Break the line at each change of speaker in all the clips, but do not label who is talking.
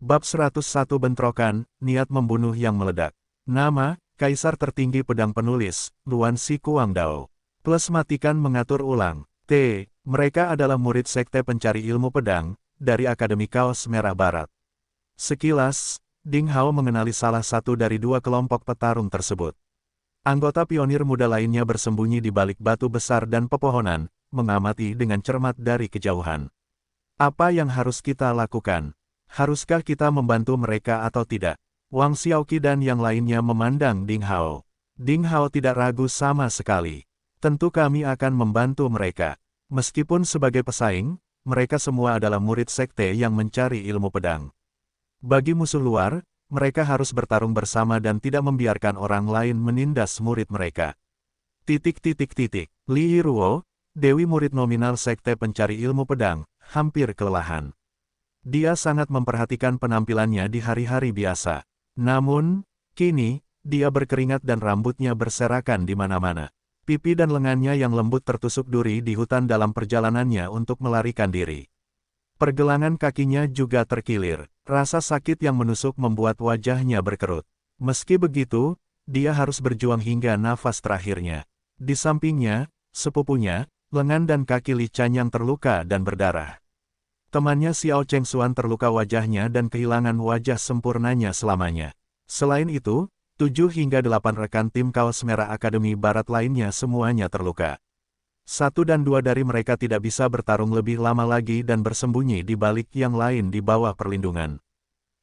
Bab 101 Bentrokan, Niat Membunuh yang Meledak. Nama, Kaisar Tertinggi Pedang Penulis, Luan Si Kuangdao. Plus matikan mengatur ulang. T. Mereka adalah murid Sekte Pencari Ilmu Pedang, dari Akademi Kaos Merah Barat. Sekilas, Ding Hao mengenali salah satu dari dua kelompok petarung tersebut. Anggota pionir muda lainnya bersembunyi di balik batu besar dan pepohonan, mengamati dengan cermat dari kejauhan. Apa yang harus kita lakukan? Haruskah kita membantu mereka atau tidak? Wang Xiaoqi dan yang lainnya memandang Ding Hao. Ding Hao tidak ragu sama sekali. Tentu kami akan membantu mereka. Meskipun sebagai pesaing, mereka semua adalah murid sekte yang mencari ilmu pedang. Bagi musuh luar, mereka harus bertarung bersama dan tidak membiarkan orang lain menindas murid mereka. Li Yiruo, Dewi murid nominal Sekte Pencari Ilmu Pedang, hampir kelelahan. Dia sangat memperhatikan penampilannya di hari-hari biasa. Namun, kini, dia berkeringat dan rambutnya berserakan di mana-mana. Pipi dan lengannya yang lembut tertusuk duri di hutan dalam perjalanannya untuk melarikan diri. Pergelangan kakinya juga terkilir. Rasa sakit yang menusuk membuat wajahnya berkerut. Meski begitu, dia harus berjuang hingga nafas terakhirnya. Di sampingnya, sepupunya, lengan dan kaki Li Chanyang terluka dan berdarah. Temannya Xiao Chengxuan terluka wajahnya dan kehilangan wajah sempurnanya selamanya. Selain itu, 7 hingga 8 rekan tim Kaos Merah Akademi Barat lainnya semuanya terluka. 1 dan 2 dari mereka tidak bisa bertarung lebih lama lagi dan bersembunyi di balik yang lain di bawah perlindungan.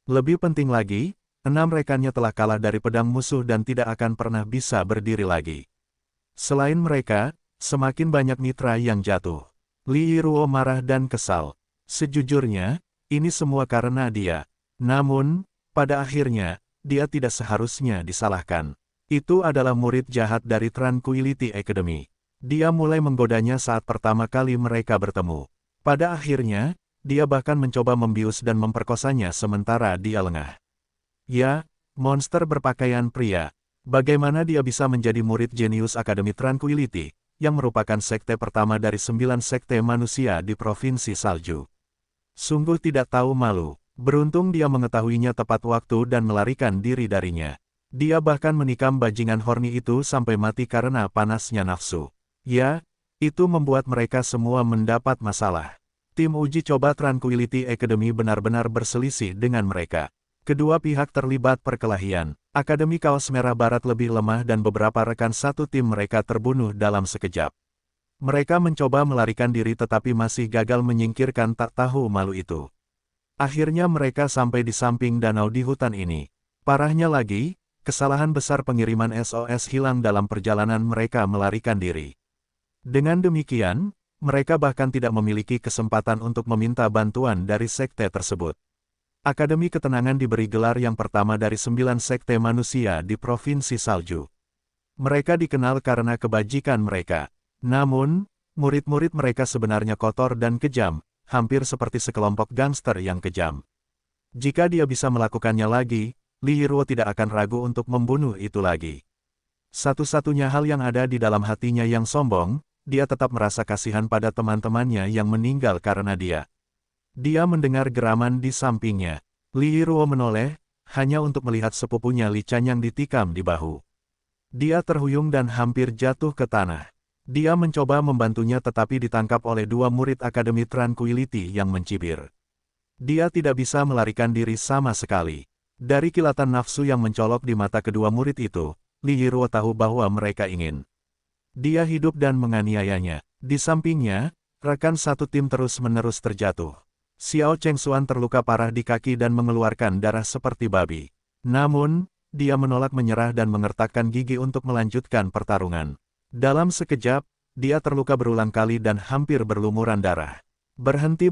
Lebih penting lagi, 6 rekannya telah kalah dari pedang musuh dan tidak akan pernah bisa berdiri lagi. Selain mereka, semakin banyak mitra yang jatuh. Li Yiruo marah dan kesal. Sejujurnya, ini semua karena dia. Namun, pada akhirnya, dia tidak seharusnya disalahkan. Itu adalah murid jahat dari Tranquility Academy. Dia mulai menggodanya saat pertama kali mereka bertemu. Pada akhirnya, dia bahkan mencoba membius dan memperkosanya sementara dia lengah. Ya, monster berpakaian pria. Bagaimana dia bisa menjadi murid jenius Akademi Tranquility, yang merupakan sekte pertama dari 9 sekte manusia di Provinsi Salju? Sungguh tidak tahu malu. Beruntung dia mengetahuinya tepat waktu dan melarikan diri darinya. Dia bahkan menikam bajingan horny itu sampai mati karena panasnya nafsu. Ya, itu membuat mereka semua mendapat masalah. Tim uji coba Tranquility Academy benar-benar berselisih dengan mereka. Kedua pihak terlibat perkelahian. Akademi Kaos Merah Barat lebih lemah dan beberapa rekan satu tim mereka terbunuh dalam sekejap. Mereka mencoba melarikan diri tetapi masih gagal menyingkirkan tak tahu malu itu. Akhirnya mereka sampai di samping danau di hutan ini. Parahnya lagi, kesalahan besar pengiriman SOS hilang dalam perjalanan mereka melarikan diri. Dengan demikian, mereka bahkan tidak memiliki kesempatan untuk meminta bantuan dari sekte tersebut. Akademi Ketenangan diberi gelar yang pertama dari 9 sekte manusia di Provinsi Salju. Mereka dikenal karena kebajikan mereka. Namun, murid-murid mereka sebenarnya kotor dan kejam, hampir seperti sekelompok gangster yang kejam. Jika dia bisa melakukannya lagi, Li Yiruo tidak akan ragu untuk membunuh itu lagi. Satu-satunya hal yang ada di dalam hatinya yang sombong, dia tetap merasa kasihan pada teman-temannya yang meninggal karena dia. Dia mendengar geraman di sampingnya. Li Yiruo menoleh, hanya untuk melihat sepupunya Li Chanyang ditikam di bahu. Dia terhuyung dan hampir jatuh ke tanah. Dia mencoba membantunya tetapi ditangkap oleh 2 murid Akademi Tranquility yang mencibir. Dia tidak bisa melarikan diri sama sekali. Dari kilatan nafsu yang mencolok di mata kedua murid itu, Li Yiruo tahu bahwa mereka ingin dia hidup dan menganiayanya. Di sampingnya, rekan satu tim terus-menerus terjatuh. Xiao Chengxuan terluka parah di kaki dan mengeluarkan darah seperti babi. Namun, dia menolak menyerah dan mengertakkan gigi untuk melanjutkan pertarungan. Dalam sekejap, dia terluka berulang kali dan hampir berlumuran darah. Berhenti.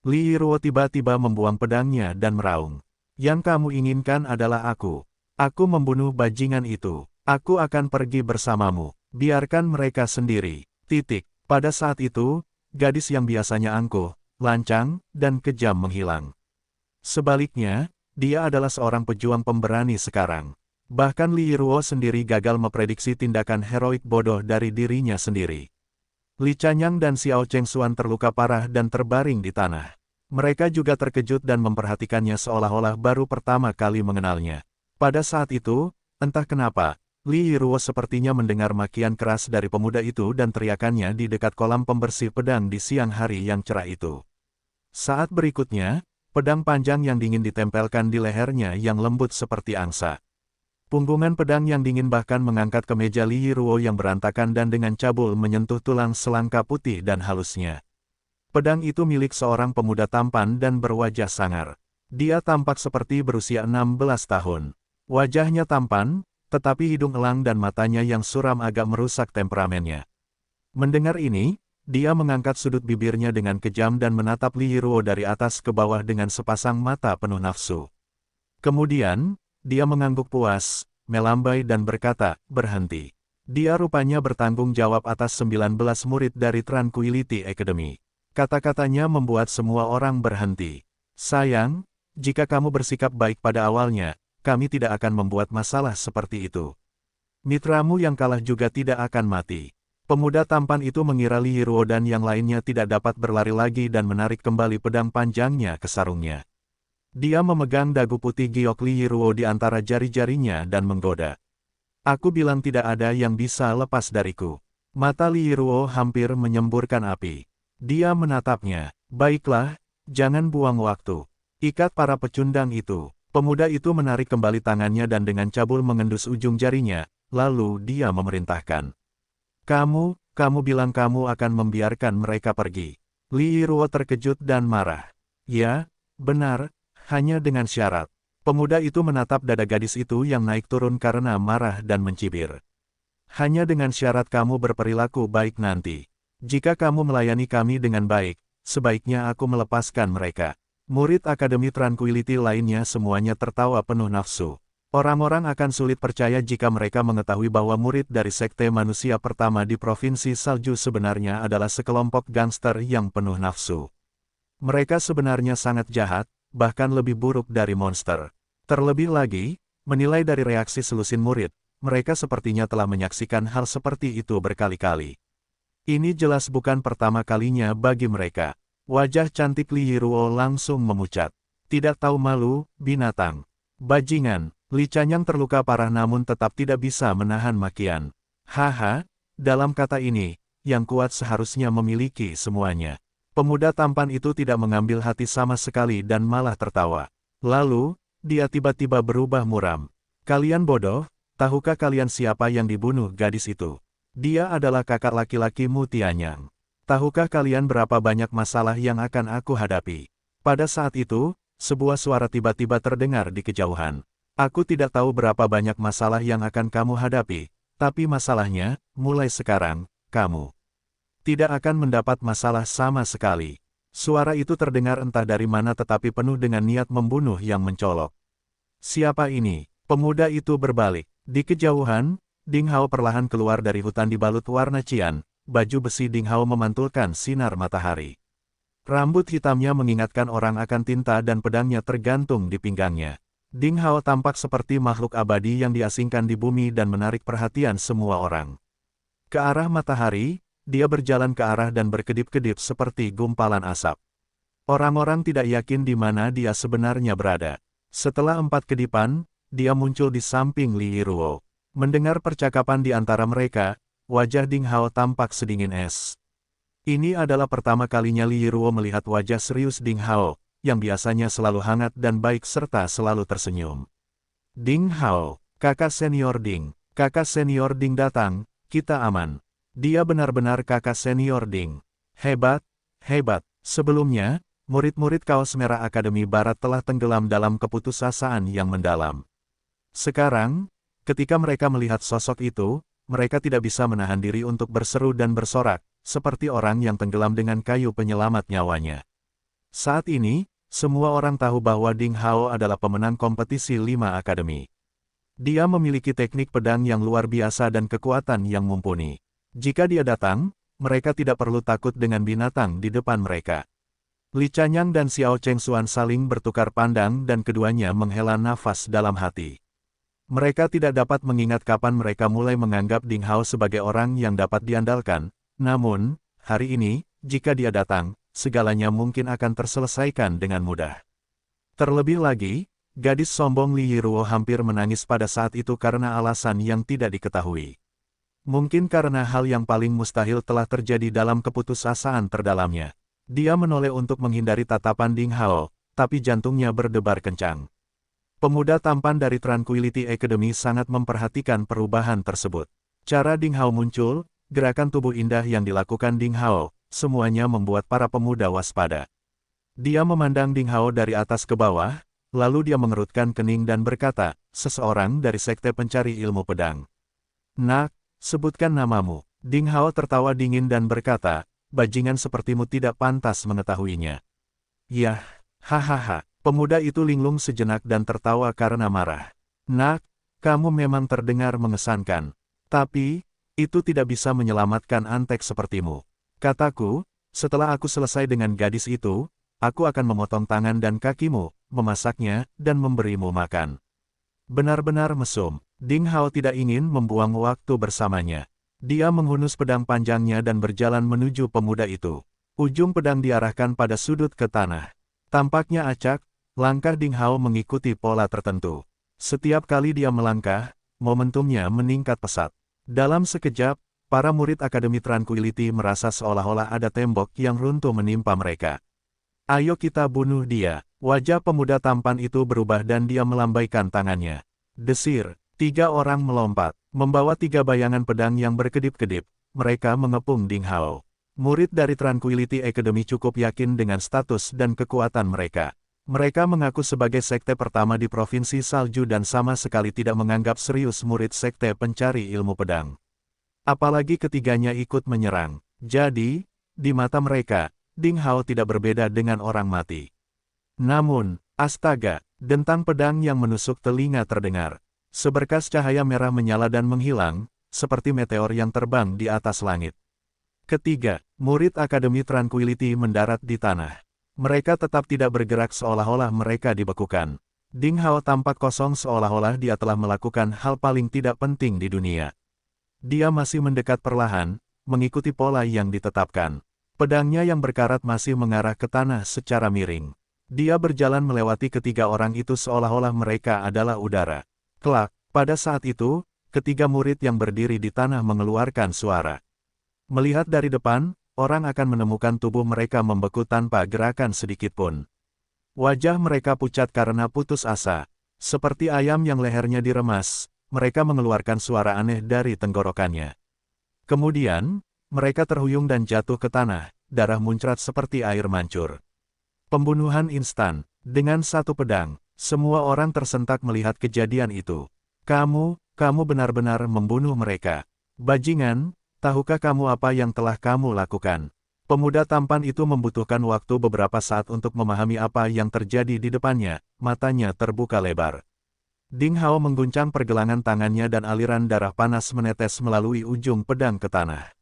Li Yiruo tiba-tiba membuang pedangnya dan meraung. Yang kamu inginkan adalah aku. Aku membunuh bajingan itu. Aku akan pergi bersamamu. Biarkan mereka sendiri. Pada saat itu, gadis yang biasanya angkuh, lancang, dan kejam menghilang. Sebaliknya, dia adalah seorang pejuang pemberani sekarang. Bahkan Li Yiruo sendiri gagal memprediksi tindakan heroik bodoh dari dirinya sendiri. Li Chanyang dan Xiao Chengxuan terluka parah dan terbaring di tanah. Mereka juga terkejut dan memperhatikannya seolah-olah baru pertama kali mengenalnya. Pada saat itu, entah kenapa, Li Yiruo sepertinya mendengar makian keras dari pemuda itu dan teriakannya di dekat kolam pembersih pedang di siang hari yang cerah itu. Saat berikutnya, pedang panjang yang dingin ditempelkan di lehernya yang lembut seperti angsa. Punggungan pedang yang dingin bahkan mengangkat kemeja Li Yiruo yang berantakan dan dengan cabul menyentuh tulang selangka putih dan halusnya. Pedang itu milik seorang pemuda tampan dan berwajah sangar. Dia tampak seperti berusia 16 tahun. Wajahnya tampan, tetapi hidung elang dan matanya yang suram agak merusak temperamennya. Mendengar ini, dia mengangkat sudut bibirnya dengan kejam dan menatap Li Yiruo dari atas ke bawah dengan sepasang mata penuh nafsu. Kemudian, dia mengangguk puas, melambai dan berkata, "Berhenti." Dia rupanya bertanggung jawab atas 19 murid dari Tranquility Academy. Kata-katanya membuat semua orang berhenti. "Sayang, jika kamu bersikap baik pada awalnya, kami tidak akan membuat masalah seperti itu. Mitramu yang kalah juga tidak akan mati." Pemuda tampan itu mengira Li Yiruo dan yang lainnya tidak dapat berlari lagi dan menarik kembali pedang panjangnya ke sarungnya. Dia memegang dagu putih giok Li Yiruo di antara jari-jarinya dan menggoda. "Aku bilang tidak ada yang bisa lepas dariku." Mata Li Yiruo hampir menyemburkan api. Dia menatapnya. "Baiklah, jangan buang waktu. Ikat para pecundang itu." Pemuda itu menarik kembali tangannya dan dengan cabul mengendus ujung jarinya, lalu dia memerintahkan. Kamu bilang kamu akan membiarkan mereka pergi." Li Yiruo terkejut dan marah. "Ya, benar, hanya dengan syarat." Pemuda itu menatap dada gadis itu yang naik turun karena marah dan mencibir. "Hanya dengan syarat kamu berperilaku baik nanti. Jika kamu melayani kami dengan baik, sebaiknya aku melepaskan mereka." Murid Akademi Tranquility lainnya semuanya tertawa penuh nafsu. Orang-orang akan sulit percaya jika mereka mengetahui bahwa murid dari sekte manusia pertama di Provinsi Salju sebenarnya adalah sekelompok gangster yang penuh nafsu. Mereka sebenarnya sangat jahat, bahkan lebih buruk dari monster. Terlebih lagi, menilai dari reaksi selusin murid, mereka sepertinya telah menyaksikan hal seperti itu berkali-kali. Ini jelas bukan pertama kalinya bagi mereka. Wajah cantik Li Yiruo langsung memucat. "Tidak tahu malu, binatang. Bajingan." Li Chanyang terluka parah namun tetap tidak bisa menahan makian. "Haha, dalam kata ini, yang kuat seharusnya memiliki semuanya." Pemuda tampan itu tidak mengambil hati sama sekali dan malah tertawa. Lalu, dia tiba-tiba berubah muram. "Kalian bodoh, tahukah kalian siapa yang dibunuh gadis itu? Dia adalah kakak laki-lakimu Tianyang. Tahukah kalian berapa banyak masalah yang akan aku hadapi?" Pada saat itu, sebuah suara tiba-tiba terdengar di kejauhan. "Aku tidak tahu berapa banyak masalah yang akan kamu hadapi, tapi masalahnya, mulai sekarang, kamu tidak akan mendapat masalah sama sekali." Suara itu terdengar entah dari mana tetapi penuh dengan niat membunuh yang mencolok. "Siapa ini?" Pemuda itu berbalik. Di kejauhan, Ding Hao perlahan keluar dari hutan dibalut warna cian, baju besi Ding Hao memantulkan sinar matahari. Rambut hitamnya mengingatkan orang akan tinta dan pedangnya tergantung di pinggangnya. Ding Hao tampak seperti makhluk abadi yang diasingkan di bumi dan menarik perhatian semua orang. Ke arah matahari, dia berjalan ke arah dan berkedip-kedip seperti gumpalan asap. Orang-orang tidak yakin di mana dia sebenarnya berada. Setelah 4 kedipan, dia muncul di samping Li Yiruo. Mendengar percakapan di antara mereka, wajah Ding Hao tampak sedingin es. Ini adalah pertama kalinya Li Yiruo melihat wajah serius Ding Hao, yang biasanya selalu hangat dan baik serta selalu tersenyum. "Ding Hao, kakak senior Ding. Kakak senior Ding datang, kita aman." Dia benar-benar kakak senior Ding. Hebat, hebat. Sebelumnya, murid-murid Kaos Merah Akademi Barat telah tenggelam dalam keputusasaan yang mendalam. Sekarang, ketika mereka melihat sosok itu, mereka tidak bisa menahan diri untuk berseru dan bersorak, seperti orang yang tenggelam dengan kayu penyelamat nyawanya. Saat ini, semua orang tahu bahwa Ding Hao adalah pemenang kompetisi 5 akademi. Dia memiliki teknik pedang yang luar biasa dan kekuatan yang mumpuni. Jika dia datang, mereka tidak perlu takut dengan binatang di depan mereka. Li Chanyang dan Xiao Chengxuan saling bertukar pandang dan keduanya menghela nafas dalam hati. Mereka tidak dapat mengingat kapan mereka mulai menganggap Ding Hao sebagai orang yang dapat diandalkan, namun, hari ini, jika dia datang, segalanya mungkin akan terselesaikan dengan mudah. Terlebih lagi, gadis sombong Li Yiruo hampir menangis pada saat itu karena alasan yang tidak diketahui. Mungkin karena hal yang paling mustahil telah terjadi dalam keputusasaan terdalamnya. Dia menoleh untuk menghindari tatapan Ding Hao, tapi jantungnya berdebar kencang. Pemuda tampan dari Tranquility Academy sangat memperhatikan perubahan tersebut. Cara Ding Hao muncul, gerakan tubuh indah yang dilakukan Ding Hao, semuanya membuat para pemuda waspada. Dia memandang Ding Hao dari atas ke bawah, lalu dia mengerutkan kening dan berkata, seseorang dari Sekte Pencari Ilmu Pedang. Nak, sebutkan namamu. Ding Hao tertawa dingin dan berkata, bajingan sepertimu tidak pantas mengetahuinya. Yah, hahaha. Pemuda itu linglung sejenak dan tertawa karena marah. Nak, kamu memang terdengar mengesankan. Tapi, itu tidak bisa menyelamatkan antek sepertimu. Kataku, setelah aku selesai dengan gadis itu, aku akan memotong tangan dan kakimu, memasaknya, dan memberimu makan. Benar-benar mesum, Ding Hao tidak ingin membuang waktu bersamanya. Dia menghunus pedang panjangnya dan berjalan menuju pemuda itu. Ujung pedang diarahkan pada sudut ke tanah. Tampaknya acak, langkah Ding Hao mengikuti pola tertentu. Setiap kali dia melangkah, momentumnya meningkat pesat. Dalam sekejap, para murid Akademi Tranquility merasa seolah-olah ada tembok yang runtuh menimpa mereka. Ayo kita bunuh dia. Wajah pemuda tampan itu berubah dan dia melambaikan tangannya. Desir, 3 orang melompat, membawa 3 bayangan pedang yang berkedip-kedip. Mereka mengepung Ding Hao. Murid dari Tranquility Academy cukup yakin dengan status dan kekuatan mereka. Mereka mengaku sebagai sekte pertama di Provinsi Salju dan sama sekali tidak menganggap serius murid Sekte Pencari Ilmu Pedang. Apalagi ketiganya ikut menyerang. Jadi, di mata mereka, Ding Hao tidak berbeda dengan orang mati. Namun, astaga, dentang pedang yang menusuk telinga terdengar. Seberkas cahaya merah menyala dan menghilang, seperti meteor yang terbang di atas langit. Ketiga, murid Akademi Tranquility mendarat di tanah. Mereka tetap tidak bergerak seolah-olah mereka dibekukan. Ding Hao tampak kosong seolah-olah dia telah melakukan hal paling tidak penting di dunia. Dia masih mendekat perlahan, mengikuti pola yang ditetapkan. Pedangnya yang berkarat masih mengarah ke tanah secara miring. Dia berjalan melewati ketiga orang itu seolah-olah mereka adalah udara. Kelak, pada saat itu, ketiga murid yang berdiri di tanah mengeluarkan suara. Melihat dari depan, orang akan menemukan tubuh mereka membeku tanpa gerakan sedikit pun. Wajah mereka pucat karena putus asa. Seperti ayam yang lehernya diremas, mereka mengeluarkan suara aneh dari tenggorokannya. Kemudian, mereka terhuyung dan jatuh ke tanah, darah muncrat seperti air mancur. Pembunuhan instan, dengan satu pedang, semua orang tersentak melihat kejadian itu. Kamu benar-benar membunuh mereka. Bajingan, tahukah kamu apa yang telah kamu lakukan? Pemuda tampan itu membutuhkan waktu beberapa saat untuk memahami apa yang terjadi di depannya, matanya terbuka lebar. Ding Hao mengguncang pergelangan tangannya dan aliran darah panas menetes melalui ujung pedang ke tanah.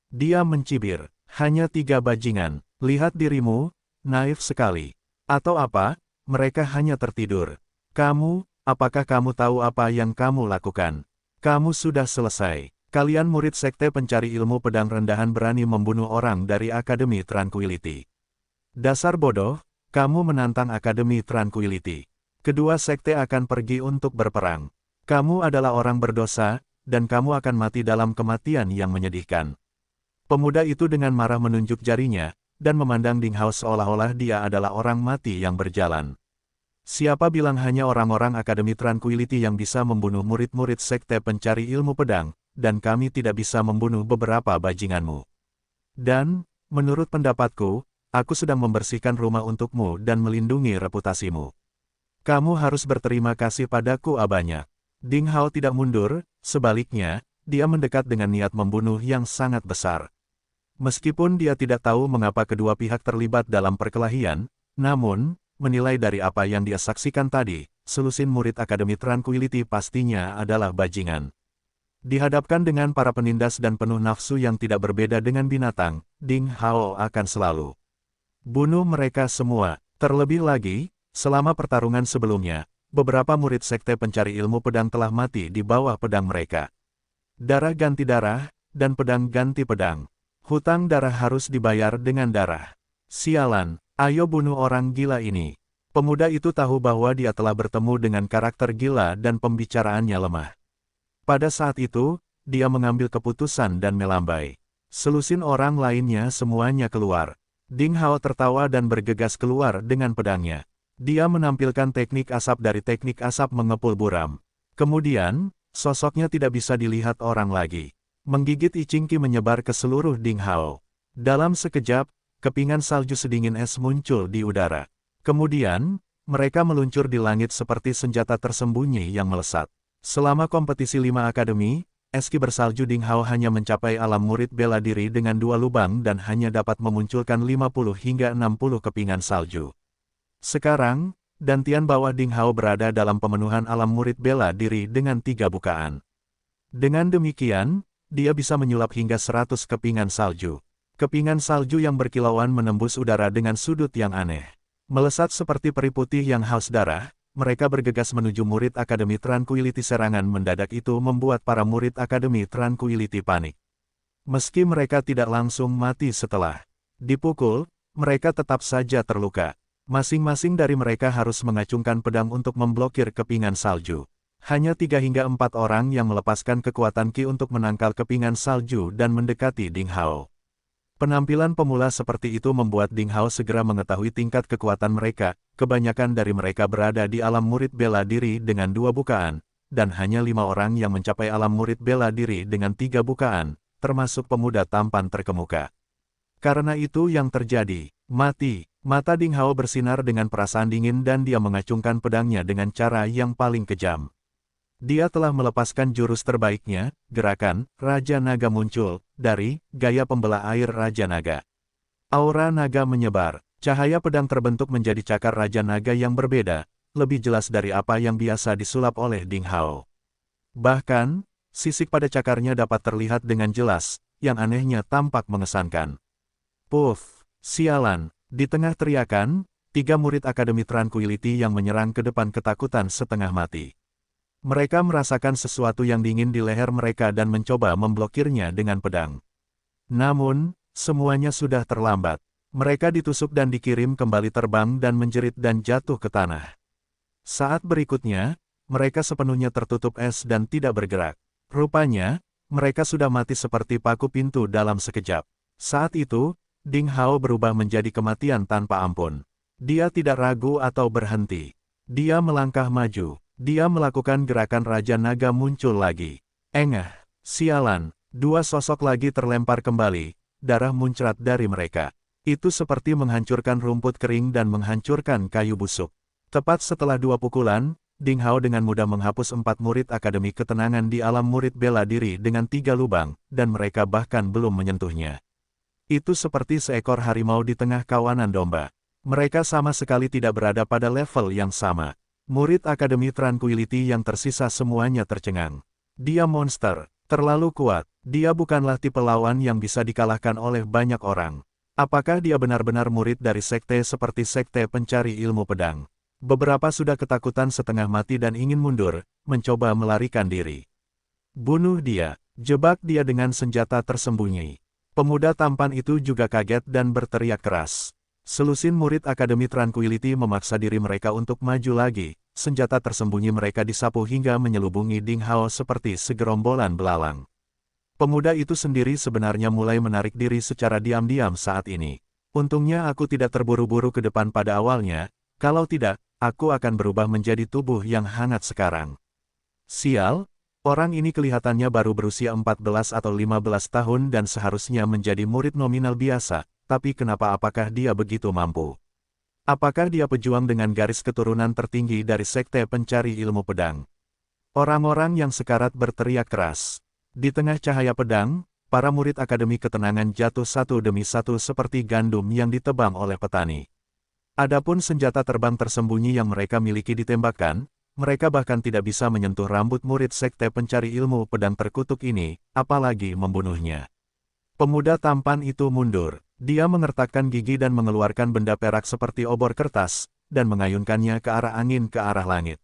Dia mencibir, hanya 3 bajingan, lihat dirimu, naif sekali. Atau apa, mereka hanya tertidur. Kamu, apakah kamu tahu apa yang kamu lakukan? Kamu sudah selesai. Kalian murid Sekte Pencari Ilmu Pedang rendahan berani membunuh orang dari Akademi Tranquility. Dasar bodoh, kamu menantang Akademi Tranquility. Kedua sekte akan pergi untuk berperang. Kamu adalah orang berdosa, dan kamu akan mati dalam kematian yang menyedihkan. Pemuda itu dengan marah menunjuk jarinya, dan memandang Ding Hao seolah-olah dia adalah orang mati yang berjalan. Siapa bilang hanya orang-orang Akademi Tranquility yang bisa membunuh murid-murid Sekte Pencari Ilmu Pedang, dan kami tidak bisa membunuh beberapa bajinganmu. Dan, menurut pendapatku, aku sedang membersihkan rumah untukmu dan melindungi reputasimu. Kamu harus berterima kasih padaku banyak. Ding Hao tidak mundur, sebaliknya, dia mendekat dengan niat membunuh yang sangat besar. Meskipun dia tidak tahu mengapa kedua pihak terlibat dalam perkelahian, namun, menilai dari apa yang dia saksikan tadi, selusin murid Akademi Tranquility pastinya adalah bajingan. Dihadapkan dengan para penindas dan penuh nafsu yang tidak berbeda dengan binatang, Ding Hao akan selalu bunuh mereka semua. Terlebih lagi, selama pertarungan sebelumnya, beberapa murid Sekte Pencari Ilmu Pedang telah mati di bawah pedang mereka. Darah ganti darah, dan pedang ganti pedang. Hutang darah harus dibayar dengan darah. Sialan, ayo bunuh orang gila ini. Pemuda itu tahu bahwa dia telah bertemu dengan karakter gila dan pembicaraannya lemah. Pada saat itu, dia mengambil keputusan dan melambai. Selusin orang lainnya semuanya keluar. Ding Hao tertawa dan bergegas keluar dengan pedangnya. Dia menampilkan teknik asap dari teknik asap mengepul buram. Kemudian, sosoknya tidak bisa dilihat orang lagi. Menggigit Ichingki menyebar ke seluruh Ding Hao. Dalam sekejap, kepingan salju sedingin es muncul di udara. Kemudian, mereka meluncur di langit seperti senjata tersembunyi yang melesat. Selama kompetisi 5 akademi, eski bersalju Ding Hao hanya mencapai alam murid bela diri dengan 2 lubang dan hanya dapat memunculkan 50 hingga 60 kepingan salju. Sekarang, dantian bawah Ding Hao berada dalam pemenuhan alam murid bela diri dengan 3 bukaan. Dengan demikian, dia bisa menyulap hingga 100 kepingan salju. Kepingan salju yang berkilauan menembus udara dengan sudut yang aneh. Melesat seperti peri putih yang haus darah, mereka bergegas menuju murid Akademi Tranquility. Serangan mendadak itu membuat para murid Akademi Tranquility panik. Meski mereka tidak langsung mati setelah dipukul, mereka tetap saja terluka. Masing-masing dari mereka harus mengacungkan pedang untuk memblokir kepingan salju. Hanya 3 hingga 4 orang yang melepaskan kekuatan Qi untuk menangkal kepingan salju dan mendekati Ding Hao. Penampilan pemula seperti itu membuat Ding Hao segera mengetahui tingkat kekuatan mereka. Kebanyakan dari mereka berada di alam murid bela diri dengan 2 bukaan, dan hanya 5 orang yang mencapai alam murid bela diri dengan 3 bukaan, termasuk pemuda tampan terkemuka. Karena itu yang terjadi, mati. Mata Ding Hao bersinar dengan perasaan dingin dan dia mengacungkan pedangnya dengan cara yang paling kejam. Dia telah melepaskan jurus terbaiknya, gerakan Raja Naga muncul, dari gaya pembelah air Raja Naga. Aura naga menyebar, cahaya pedang terbentuk menjadi cakar Raja Naga yang berbeda, lebih jelas dari apa yang biasa disulap oleh Ding Hao. Bahkan, sisik pada cakarnya dapat terlihat dengan jelas, yang anehnya tampak mengesankan. Puff, sialan, di tengah teriakan, 3 murid Akademi Tranquility yang menyerang ke depan ketakutan setengah mati. Mereka merasakan sesuatu yang dingin di leher mereka dan mencoba memblokirnya dengan pedang. Namun, semuanya sudah terlambat. Mereka ditusuk dan dikirim kembali terbang dan menjerit dan jatuh ke tanah. Saat berikutnya, mereka sepenuhnya tertutup es dan tidak bergerak. Rupanya, mereka sudah mati seperti paku pintu dalam sekejap. Saat itu, Ding Hao berubah menjadi kematian tanpa ampun. Dia tidak ragu atau berhenti. Dia melangkah maju. Dia melakukan gerakan Raja Naga muncul lagi. Engah, sialan, 2 sosok lagi terlempar kembali, darah muncrat dari mereka. Itu seperti menghancurkan rumput kering dan menghancurkan kayu busuk. Tepat setelah 2 pukulan, Ding Hao dengan mudah menghapus 4 murid Akademi Ketenangan di alam murid bela diri dengan 3 lubang, dan mereka bahkan belum menyentuhnya. Itu seperti seekor harimau di tengah kawanan domba. Mereka sama sekali tidak berada pada level yang sama. Murid Akademi Tranquility yang tersisa semuanya tercengang. Dia monster, terlalu kuat. Dia bukanlah tipe lawan yang bisa dikalahkan oleh banyak orang. Apakah dia benar-benar murid dari sekte seperti sekte pencari ilmu pedang? Beberapa sudah ketakutan setengah mati dan ingin mundur, mencoba melarikan diri. Bunuh dia, jebak dia dengan senjata tersembunyi. Pemuda tampan itu juga kaget dan berteriak keras. Selusin murid Akademi Tranquility memaksa diri mereka untuk maju lagi. Senjata tersembunyi mereka disapu hingga menyelubungi Ding Hao seperti segerombolan belalang. Pemuda itu sendiri sebenarnya mulai menarik diri secara diam-diam saat ini. Untungnya aku tidak terburu-buru ke depan pada awalnya, kalau tidak, aku akan berubah menjadi tubuh yang hangat sekarang. Sial, orang ini kelihatannya baru berusia 14 atau 15 tahun dan seharusnya menjadi murid nominal biasa. Tapi apakah dia begitu mampu? Apakah dia pejuang dengan garis keturunan tertinggi dari sekte pencari ilmu pedang? Orang-orang yang sekarat berteriak keras. Di tengah cahaya pedang, para murid Akademi Ketenangan jatuh satu demi satu seperti gandum yang ditebang oleh petani. Adapun senjata terbang tersembunyi yang mereka miliki ditembakkan, mereka bahkan tidak bisa menyentuh rambut murid sekte pencari ilmu pedang terkutuk ini, apalagi membunuhnya. Pemuda tampan itu mundur. Dia mengertakkan gigi dan mengeluarkan benda perak seperti obor kertas, dan mengayunkannya ke arah angin ke arah langit.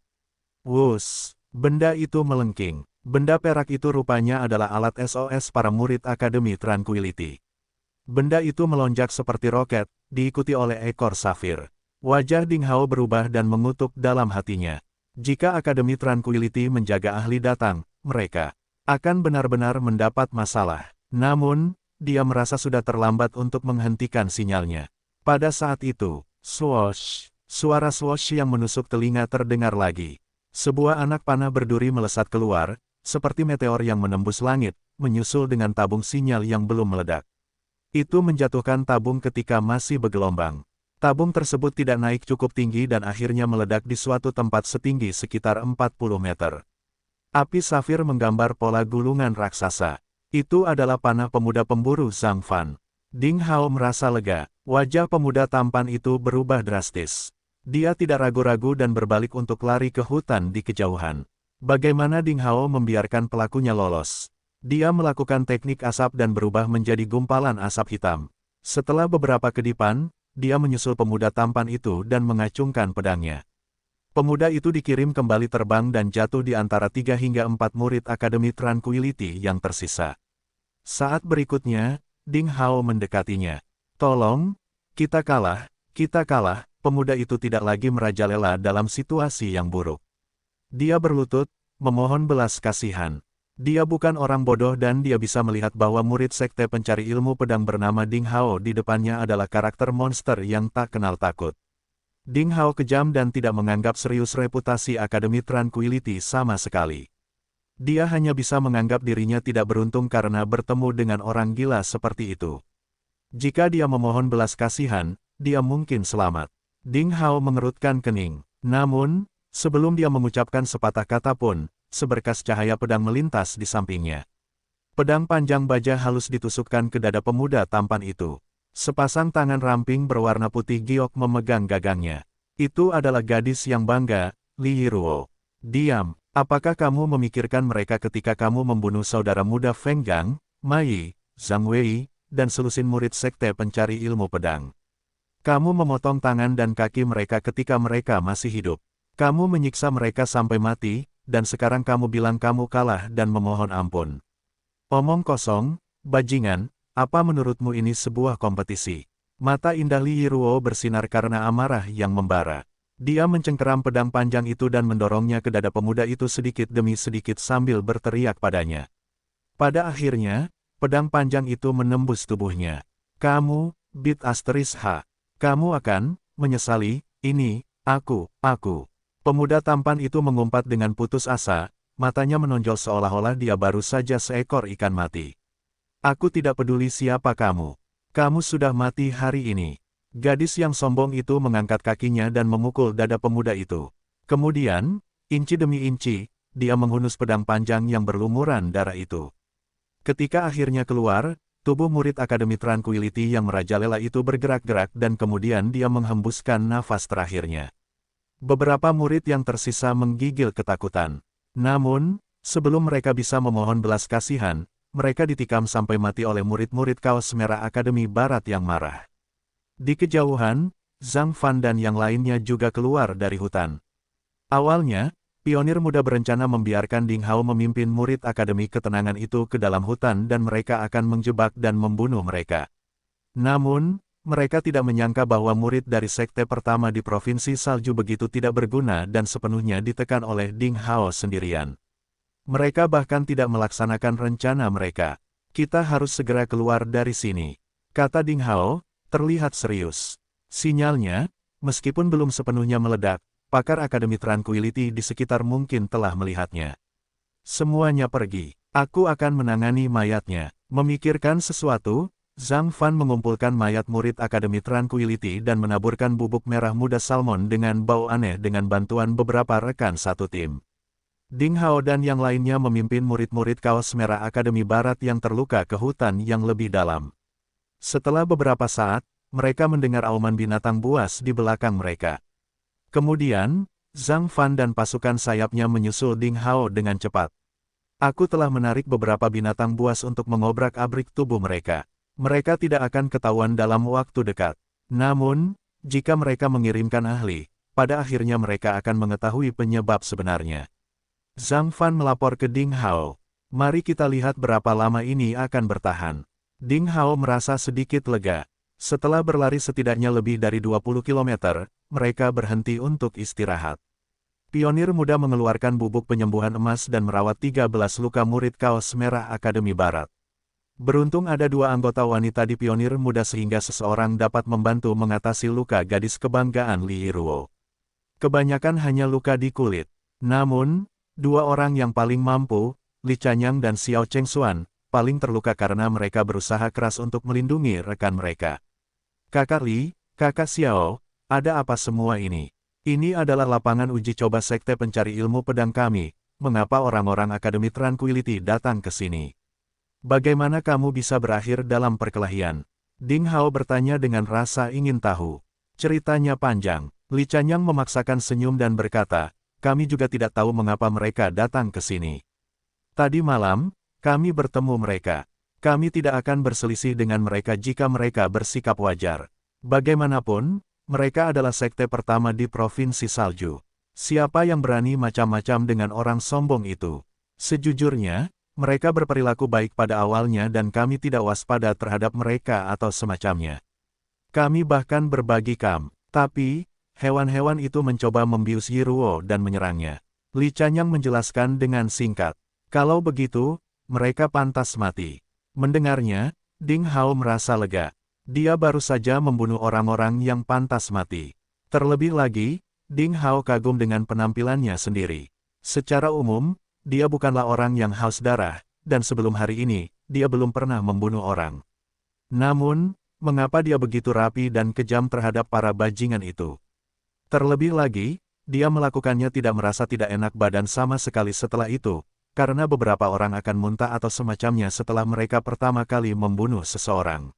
Wus! Benda itu melengking. Benda perak itu rupanya adalah alat SOS para murid Akademi Tranquility. Benda itu melonjak seperti roket, diikuti oleh ekor safir. Wajah Ding Hao berubah dan mengutuk dalam hatinya. Jika Akademi Tranquility menjaga ahli datang, mereka akan benar-benar mendapat masalah. Namun, dia merasa sudah terlambat untuk menghentikan sinyalnya. Pada saat itu, swoosh, suara swoosh yang menusuk telinga terdengar lagi. Sebuah anak panah berduri melesat keluar, seperti meteor yang menembus langit, menyusul dengan tabung sinyal yang belum meledak. Itu menjatuhkan tabung ketika masih bergelombang. Tabung tersebut tidak naik cukup tinggi dan akhirnya meledak di suatu tempat setinggi sekitar 40 meter. Api safir menggambar pola gulungan raksasa. Itu adalah panah pemuda pemburu Zhang Fan. Ding Hao merasa lega, wajah pemuda tampan itu berubah drastis. Dia tidak ragu-ragu dan berbalik untuk lari ke hutan di kejauhan. Bagaimana Ding Hao membiarkan pelakunya lolos? Dia melakukan teknik asap dan berubah menjadi gumpalan asap hitam. Setelah beberapa kedipan, dia menyusul pemuda tampan itu dan mengacungkan pedangnya. Pemuda itu dikirim kembali terbang dan jatuh di antara 3 hingga 4 murid Akademi Tranquility yang tersisa. Saat berikutnya, Ding Hao mendekatinya. Tolong, kita kalah, pemuda itu tidak lagi merajalela dalam situasi yang buruk. Dia berlutut, memohon belas kasihan. Dia bukan orang bodoh dan dia bisa melihat bahwa murid sekte pencari ilmu pedang bernama Ding Hao di depannya adalah karakter monster yang tak kenal takut. Ding Hao kejam dan tidak menganggap serius reputasi Akademi Tranquility sama sekali. Dia hanya bisa menganggap dirinya tidak beruntung karena bertemu dengan orang gila seperti itu. Jika dia memohon belas kasihan, dia mungkin selamat. Ding Hao mengerutkan kening. Namun, sebelum dia mengucapkan sepatah kata pun, seberkas cahaya pedang melintas di sampingnya. Pedang panjang baja halus ditusukkan ke dada pemuda tampan itu. Sepasang tangan ramping berwarna putih giok memegang gagangnya. Itu adalah gadis yang bangga, Li Yiruo. Diam, apakah kamu memikirkan mereka ketika kamu membunuh saudara muda Feng Gang, Ma Yi, Zhang Wei, dan selusin murid sekte pencari ilmu pedang? Kamu memotong tangan dan kaki mereka ketika mereka masih hidup. Kamu menyiksa mereka sampai mati, dan sekarang kamu bilang kamu kalah dan memohon ampun. Omong kosong, bajingan, apa menurutmu ini sebuah kompetisi? Mata indah Li Yiruo bersinar karena amarah yang membara. Dia mencengkeram pedang panjang itu dan mendorongnya ke dada pemuda itu sedikit demi sedikit sambil berteriak padanya. Pada akhirnya, pedang panjang itu menembus tubuhnya. Kamu, bit asterisk H. Kamu akan menyesali ini, aku. Pemuda tampan itu mengumpat dengan putus asa, matanya menonjol seolah-olah dia baru saja seekor ikan mati. Aku tidak peduli siapa kamu. Kamu sudah mati hari ini. Gadis yang sombong itu mengangkat kakinya dan memukul dada pemuda itu. Kemudian, inci demi inci, dia menghunus pedang panjang yang berlumuran darah itu. Ketika akhirnya keluar, tubuh murid Akademi Tranquility yang merajalela itu bergerak-gerak dan kemudian dia menghembuskan nafas terakhirnya. Beberapa murid yang tersisa menggigil ketakutan. Namun, sebelum mereka bisa memohon belas kasihan, mereka ditikam sampai mati oleh murid-murid kaos merah Akademi Barat yang marah. Di kejauhan, Zhang Fan dan yang lainnya juga keluar dari hutan. Awalnya, pionir muda berencana membiarkan Ding Hao memimpin murid Akademi Ketenangan itu ke dalam hutan dan mereka akan menjebak dan membunuh mereka. Namun, mereka tidak menyangka bahwa murid dari sekte pertama di Provinsi Salju begitu tidak berguna dan sepenuhnya ditekan oleh Ding Hao sendirian. Mereka bahkan tidak melaksanakan rencana mereka. Kita harus segera keluar dari sini, kata Ding Hao, terlihat serius. Sinyalnya, meskipun belum sepenuhnya meledak, pakar Akademi Tranquility di sekitar mungkin telah melihatnya. Semuanya pergi. Aku akan menangani mayatnya. Memikirkan sesuatu, Zhang Fan mengumpulkan mayat murid Akademi Tranquility dan menaburkan bubuk merah muda salmon dengan bau aneh dengan bantuan beberapa rekan satu tim. Ding Hao dan yang lainnya memimpin murid-murid kaos merah Akademi Barat yang terluka ke hutan yang lebih dalam. Setelah beberapa saat, mereka mendengar auman binatang buas di belakang mereka. Kemudian, Zhang Fan dan pasukan sayapnya menyusul Ding Hao dengan cepat. Aku telah menarik beberapa binatang buas untuk mengobrak-abrik tubuh mereka. Mereka tidak akan ketahuan dalam waktu dekat. Namun, jika mereka mengirimkan ahli, pada akhirnya mereka akan mengetahui penyebab sebenarnya. Zhang Fan melapor ke Ding Hao. Mari kita lihat berapa lama ini akan bertahan. Ding Hao merasa sedikit lega. Setelah berlari setidaknya lebih dari 20 km, mereka berhenti untuk istirahat. Pionir muda mengeluarkan bubuk penyembuhan emas dan merawat 13 luka murid kaos merah Akademi Barat. Beruntung ada 2 anggota wanita di pionir muda sehingga seseorang dapat membantu mengatasi luka gadis kebanggaan Li Yiruo. Kebanyakan hanya luka di kulit. Namun, 2 orang yang paling mampu, Li Chanyang dan Xiao Chengxuan, paling terluka karena mereka berusaha keras untuk melindungi rekan mereka. Kakak Li, kakak Xiao, ada apa semua ini? Ini adalah lapangan uji coba sekte pencari ilmu pedang kami, mengapa orang-orang Akademi Tranquility datang ke sini? Bagaimana kamu bisa berakhir dalam perkelahian? Ding Hao bertanya dengan rasa ingin tahu. Ceritanya panjang. Li Chanyang memaksakan senyum dan berkata, kami juga tidak tahu mengapa mereka datang ke sini. Tadi malam, kami bertemu mereka. Kami tidak akan berselisih dengan mereka jika mereka bersikap wajar. Bagaimanapun, mereka adalah sekte pertama di Provinsi Salju. Siapa yang berani macam-macam dengan orang sombong itu? Sejujurnya, mereka berperilaku baik pada awalnya dan kami tidak waspada terhadap mereka atau semacamnya. Kami bahkan berbagi tapi, hewan-hewan itu mencoba membius Yiruo dan menyerangnya. Li Chanyang menjelaskan dengan singkat. Kalau begitu, mereka pantas mati. Mendengarnya, Ding Hao merasa lega. Dia baru saja membunuh orang-orang yang pantas mati. Terlebih lagi, Ding Hao kagum dengan penampilannya sendiri. Secara umum, dia bukanlah orang yang haus darah, dan sebelum hari ini, dia belum pernah membunuh orang. Namun, mengapa dia begitu rapi dan kejam terhadap para bajingan itu? Terlebih lagi, dia melakukannya tidak merasa tidak enak badan sama sekali setelah itu, karena beberapa orang akan muntah atau semacamnya setelah mereka pertama kali membunuh seseorang.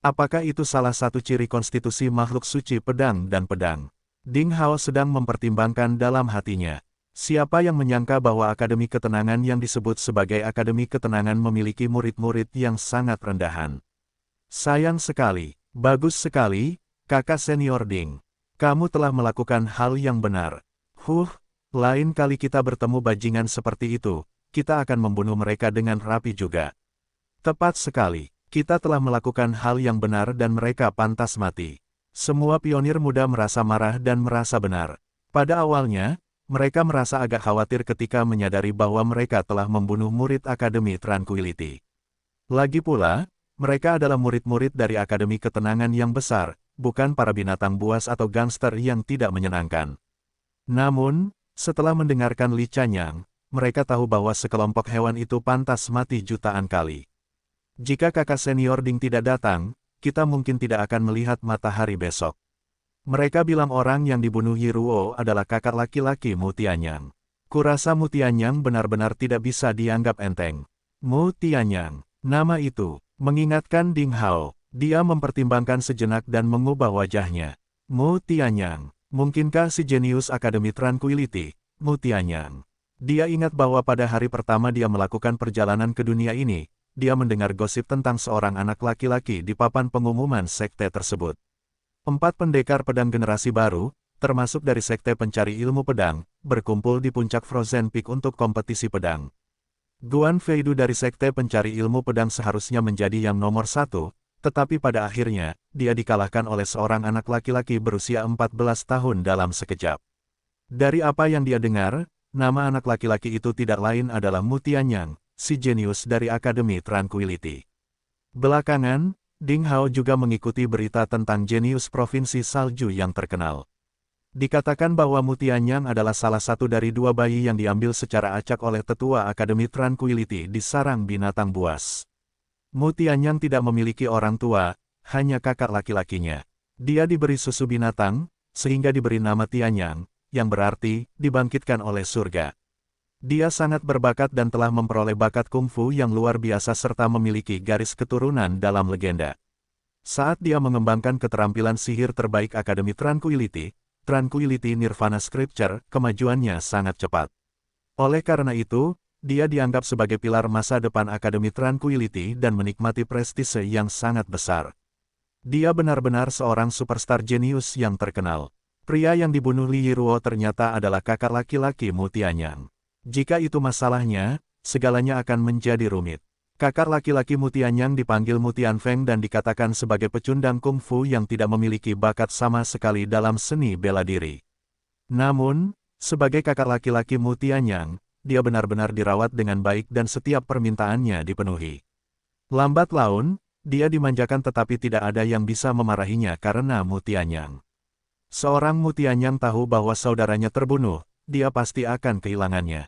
Apakah itu salah satu ciri konstitusi makhluk suci pedang dan pedang? Ding Hao sedang mempertimbangkan dalam hatinya. Siapa yang menyangka bahwa Akademi Ketenangan yang disebut sebagai Akademi Ketenangan memiliki murid-murid yang sangat rendahan. Sayang sekali, bagus sekali, kakak senior Ding. Kamu telah melakukan hal yang benar. Lain kali kita bertemu bajingan seperti itu, kita akan membunuh mereka dengan rapi juga. Tepat sekali, kita telah melakukan hal yang benar dan mereka pantas mati. Semua pionir muda merasa marah dan merasa benar. Pada awalnya, mereka merasa agak khawatir ketika menyadari bahwa mereka telah membunuh murid Akademi Tranquility. Lagi pula, mereka adalah murid-murid dari Akademi Ketenangan yang besar, bukan para binatang buas atau gangster yang tidak menyenangkan. Namun, setelah mendengarkan Li Chanyang, mereka tahu bahwa sekelompok hewan itu pantas mati jutaan kali. Jika kakak senior Ding tidak datang, kita mungkin tidak akan melihat matahari besok. Mereka bilang orang yang dibunuh Yiruo adalah kakak laki-laki Mu Tianyang. Kurasa Mu Tianyang benar-benar tidak bisa dianggap enteng. Mu Tianyang, nama itu, mengingatkan Ding Hao. Dia mempertimbangkan sejenak dan mengubah wajahnya. Mu Tianyang, mungkinkah si jenius Akademi Tranquility, Mu Tianyang? Dia ingat bahwa pada hari pertama dia melakukan perjalanan ke dunia ini, dia mendengar gosip tentang seorang anak laki-laki di papan pengumuman sekte tersebut. 4 pendekar pedang generasi baru, termasuk dari sekte pencari ilmu pedang, berkumpul di puncak Frozen Peak untuk kompetisi pedang. Guan Feidu dari sekte pencari ilmu pedang seharusnya menjadi yang nomor 1, tetapi pada akhirnya, dia dikalahkan oleh seorang anak laki-laki berusia 14 tahun dalam sekejap. Dari apa yang dia dengar, nama anak laki-laki itu tidak lain adalah Mu Tianyang, si jenius dari Akademi Tranquility. Belakangan, Ding Hao juga mengikuti berita tentang jenius Provinsi Salju yang terkenal. Dikatakan bahwa Mu Tianyang adalah salah satu dari 2 bayi yang diambil secara acak oleh tetua Akademi Tranquility di sarang binatang buas. Mu Tianyang tidak memiliki orang tua, hanya kakak laki-lakinya. Dia diberi susu binatang, sehingga diberi nama Tianyang, yang berarti dibangkitkan oleh surga. Dia sangat berbakat dan telah memperoleh bakat kungfu yang luar biasa serta memiliki garis keturunan dalam legenda. Saat dia mengembangkan keterampilan sihir terbaik Akademi Tranquility, Tranquility Nirvana Scripture, kemajuannya sangat cepat. Oleh karena itu, dia dianggap sebagai pilar masa depan Akademi Tranquility dan menikmati prestise yang sangat besar. Dia benar-benar seorang superstar jenius yang terkenal. Pria yang dibunuh Li Yiruo ternyata adalah kakak laki-laki Mu Tianyang. Jika itu masalahnya, segalanya akan menjadi rumit. Kakak laki-laki Mu Tianyang dipanggil Mu Tianfeng dan dikatakan sebagai pecundang kungfu yang tidak memiliki bakat sama sekali dalam seni bela diri. Namun, sebagai kakak laki-laki Mu Tianyang, dia benar-benar dirawat dengan baik dan setiap permintaannya dipenuhi. Lambat laun, dia dimanjakan tetapi tidak ada yang bisa memarahinya karena Mu Tianyang. Seorang Mu Tianyang tahu bahwa saudaranya terbunuh, dia pasti akan kehilangannya.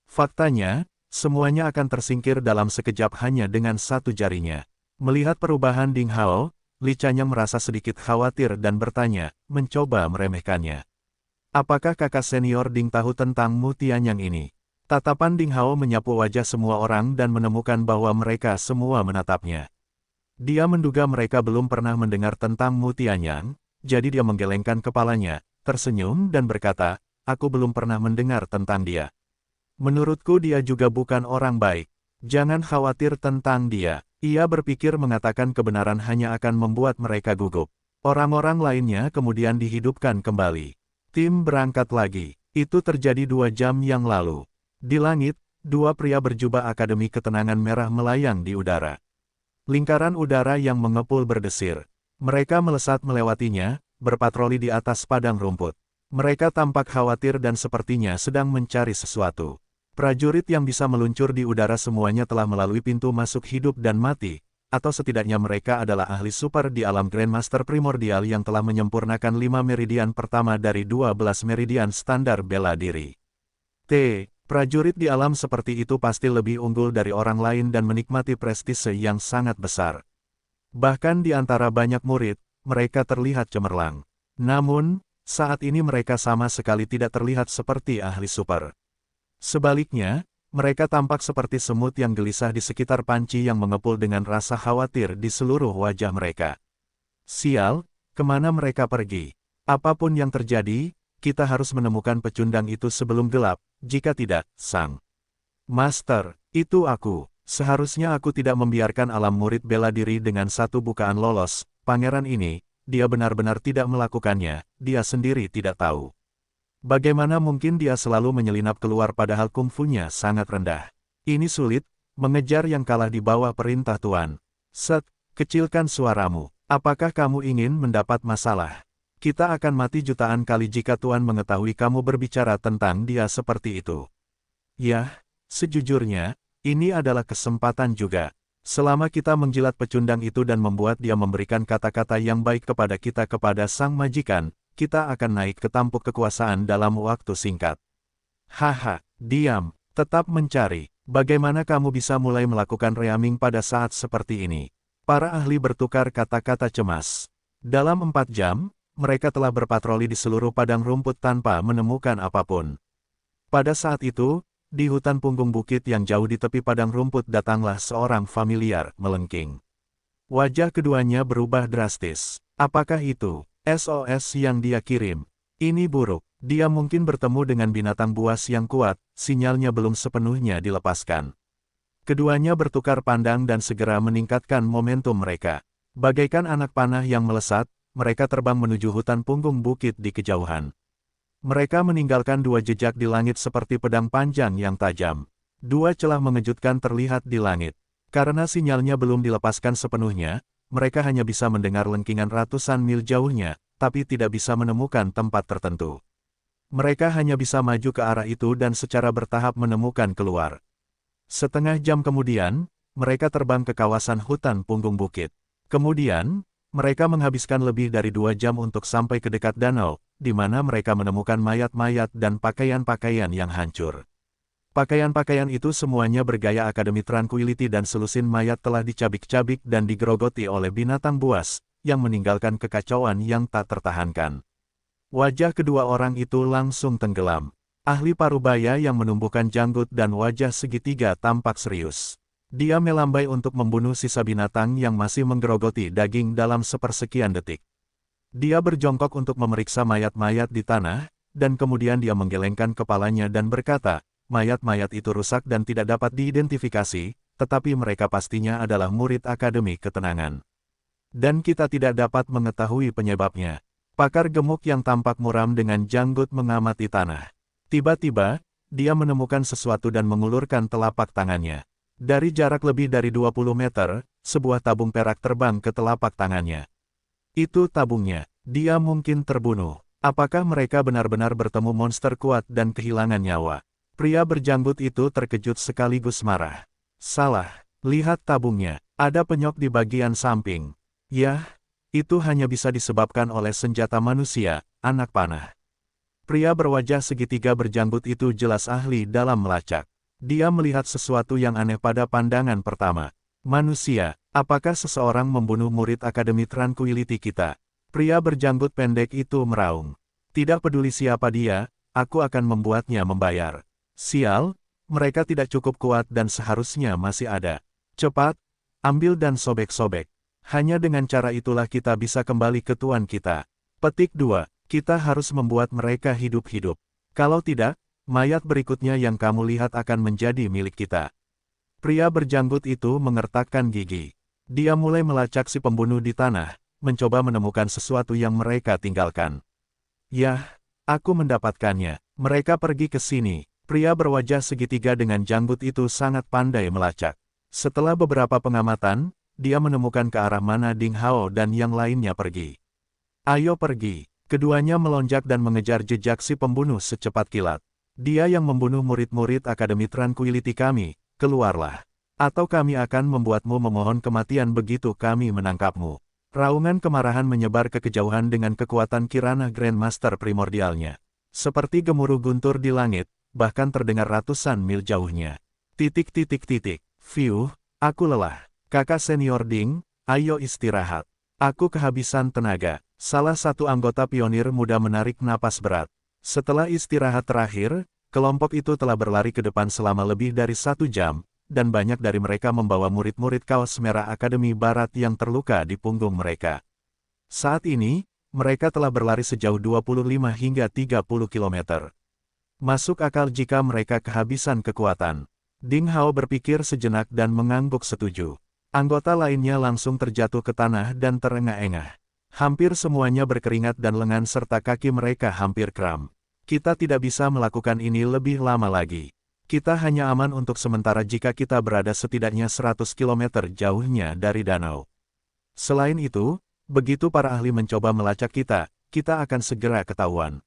Faktanya, semuanya akan tersingkir dalam sekejap hanya dengan satu jarinya. Melihat perubahan Ding Hao, Li Chanyang merasa sedikit khawatir dan bertanya, mencoba meremehkannya. Apakah kakak senior Ding tahu tentang Mu Tianyang ini? Tatapan Ding Hao menyapu wajah semua orang dan menemukan bahwa mereka semua menatapnya. Dia menduga mereka belum pernah mendengar tentang Mu Tianyang, jadi dia menggelengkan kepalanya, tersenyum dan berkata, aku belum pernah mendengar tentang dia. Menurutku dia juga bukan orang baik. Jangan khawatir tentang dia. Ia berpikir mengatakan kebenaran hanya akan membuat mereka gugup. Orang-orang lainnya kemudian dihidupkan kembali. Tim berangkat lagi. Itu terjadi 2 jam yang lalu. Di langit, 2 pria berjubah Akademi Ketenangan Merah melayang di udara. Lingkaran udara yang mengepul berdesir. Mereka melesat melewatinya, berpatroli di atas padang rumput. Mereka tampak khawatir dan sepertinya sedang mencari sesuatu. Prajurit yang bisa meluncur di udara semuanya telah melalui pintu masuk hidup dan mati, atau setidaknya mereka adalah ahli super di alam Grandmaster Primordial yang telah menyempurnakan 5 meridian pertama dari 12 meridian standar bela diri. Prajurit di alam seperti itu pasti lebih unggul dari orang lain dan menikmati prestise yang sangat besar. Bahkan di antara banyak murid, mereka terlihat cemerlang. Namun, saat ini mereka sama sekali tidak terlihat seperti ahli super. Sebaliknya, mereka tampak seperti semut yang gelisah di sekitar panci yang mengepul dengan rasa khawatir di seluruh wajah mereka. Sial, kemana mereka pergi? Apapun yang terjadi, kita harus menemukan pecundang itu sebelum gelap, jika tidak, Sang Master, itu aku. Seharusnya aku tidak membiarkan alam murid bela diri dengan satu bukaan lolos. Pangeran ini, dia benar-benar tidak melakukannya, dia sendiri tidak tahu. Bagaimana mungkin dia selalu menyelinap keluar padahal kungfunya sangat rendah. Ini sulit, mengejar yang kalah di bawah perintah Tuan. Set, kecilkan suaramu. Apakah kamu ingin mendapat masalah? Kita akan mati jutaan kali jika Tuan mengetahui kamu berbicara tentang dia seperti itu. Yah, sejujurnya, ini adalah kesempatan juga. Selama kita menjilat pecundang itu dan membuat dia memberikan kata-kata yang baik kepada kita kepada sang majikan, kita akan naik ke tampuk kekuasaan dalam waktu singkat. Haha, diam, tetap mencari. Bagaimana kamu bisa mulai melakukan reaming pada saat seperti ini? Para ahli bertukar kata-kata cemas. Dalam 4 jam, mereka telah berpatroli di seluruh padang rumput tanpa menemukan apapun. Pada saat itu, di hutan punggung bukit yang jauh di tepi padang rumput datanglah seorang familiar melengking. Wajah keduanya berubah drastis. Apakah itu SOS yang dia kirim? Ini buruk. Dia mungkin bertemu dengan binatang buas yang kuat, sinyalnya belum sepenuhnya dilepaskan. Keduanya bertukar pandang dan segera meningkatkan momentum mereka. Bagaikan anak panah yang melesat, mereka terbang menuju hutan punggung bukit di kejauhan. Mereka meninggalkan 2 jejak di langit seperti pedang panjang yang tajam. 2 celah mengejutkan terlihat di langit. Karena sinyalnya belum dilepaskan sepenuhnya, mereka hanya bisa mendengar lengkingan ratusan mil jauhnya, tapi tidak bisa menemukan tempat tertentu. Mereka hanya bisa maju ke arah itu dan secara bertahap menemukan keluar. Setengah jam kemudian, mereka terbang ke kawasan hutan punggung bukit. Kemudian, mereka menghabiskan lebih dari 2 jam untuk sampai ke dekat danau, di mana mereka menemukan mayat-mayat dan pakaian-pakaian yang hancur. Pakaian-pakaian itu semuanya bergaya Akademi Tranquility dan selusin mayat telah dicabik-cabik dan digerogoti oleh binatang buas, yang meninggalkan kekacauan yang tak tertahankan. Wajah kedua orang itu langsung tenggelam. Ahli parubaya yang menumbuhkan janggut dan wajah segitiga tampak serius. Dia melambai untuk membunuh sisa binatang yang masih menggerogoti daging dalam sepersekian detik. Dia berjongkok untuk memeriksa mayat-mayat di tanah, dan kemudian dia menggelengkan kepalanya dan berkata, mayat-mayat itu rusak dan tidak dapat diidentifikasi, tetapi mereka pastinya adalah murid Akademi Ketenangan. Dan kita tidak dapat mengetahui penyebabnya. Pakar gemuk yang tampak muram dengan janggut mengamati tanah. Tiba-tiba, dia menemukan sesuatu dan mengulurkan telapak tangannya. Dari jarak lebih dari 20 meter, sebuah tabung perak terbang ke telapak tangannya. Itu tabungnya. Dia mungkin terbunuh. Apakah mereka benar-benar bertemu monster kuat dan kehilangan nyawa? Pria berjanggut itu terkejut sekaligus marah. Salah. Lihat tabungnya. Ada penyok di bagian samping. Yah, itu hanya bisa disebabkan oleh senjata manusia, anak panah. Pria berwajah segitiga berjanggut itu jelas ahli dalam melacak. Dia melihat sesuatu yang aneh pada pandangan pertama. Manusia, apakah seseorang membunuh murid Akademi Tranquility kita? Pria berjanggut pendek itu meraung. Tidak peduli siapa dia, aku akan membuatnya membayar. Sial, mereka tidak cukup kuat dan seharusnya masih ada. Cepat, ambil dan sobek-sobek. Hanya dengan cara itulah kita bisa kembali ke tuan kita. Petik 2. Kita harus membuat mereka hidup-hidup. Kalau tidak, mayat berikutnya yang kamu lihat akan menjadi milik kita. Pria berjanggut itu mengertakkan gigi. Dia mulai melacak si pembunuh di tanah, mencoba menemukan sesuatu yang mereka tinggalkan. Yah, aku mendapatkannya. Mereka pergi ke sini. Pria berwajah segitiga dengan janggut itu sangat pandai melacak. Setelah beberapa pengamatan, dia menemukan ke arah mana Ding Hao dan yang lainnya pergi. Ayo pergi. Keduanya melonjak dan mengejar jejak si pembunuh secepat kilat. Dia yang membunuh murid-murid Akademi Tranquility kami, keluarlah. Atau kami akan membuatmu memohon kematian begitu kami menangkapmu. Raungan kemarahan menyebar ke kejauhan dengan kekuatan Kirana Grandmaster primordialnya. Seperti gemuruh guntur di langit, bahkan terdengar ratusan mil jauhnya. Fiuh, aku lelah. Kakak senior Ding, ayo istirahat. Aku kehabisan tenaga. Salah satu anggota pionir muda menarik napas berat. Setelah istirahat terakhir, kelompok itu telah berlari ke depan selama lebih dari 1 jam, dan banyak dari mereka membawa murid-murid kaos merah Akademi Barat yang terluka di punggung mereka. Saat ini, mereka telah berlari sejauh 25 hingga 30 km. Masuk akal jika mereka kehabisan kekuatan. Ding Hao berpikir sejenak dan mengangguk setuju. Anggota lainnya langsung terjatuh ke tanah dan terengah-engah. Hampir semuanya berkeringat dan lengan serta kaki mereka hampir kram. Kita tidak bisa melakukan ini lebih lama lagi. Kita hanya aman untuk sementara jika kita berada setidaknya 100 km jauhnya dari danau. Selain itu, begitu para ahli mencoba melacak kita, kita akan segera ketahuan.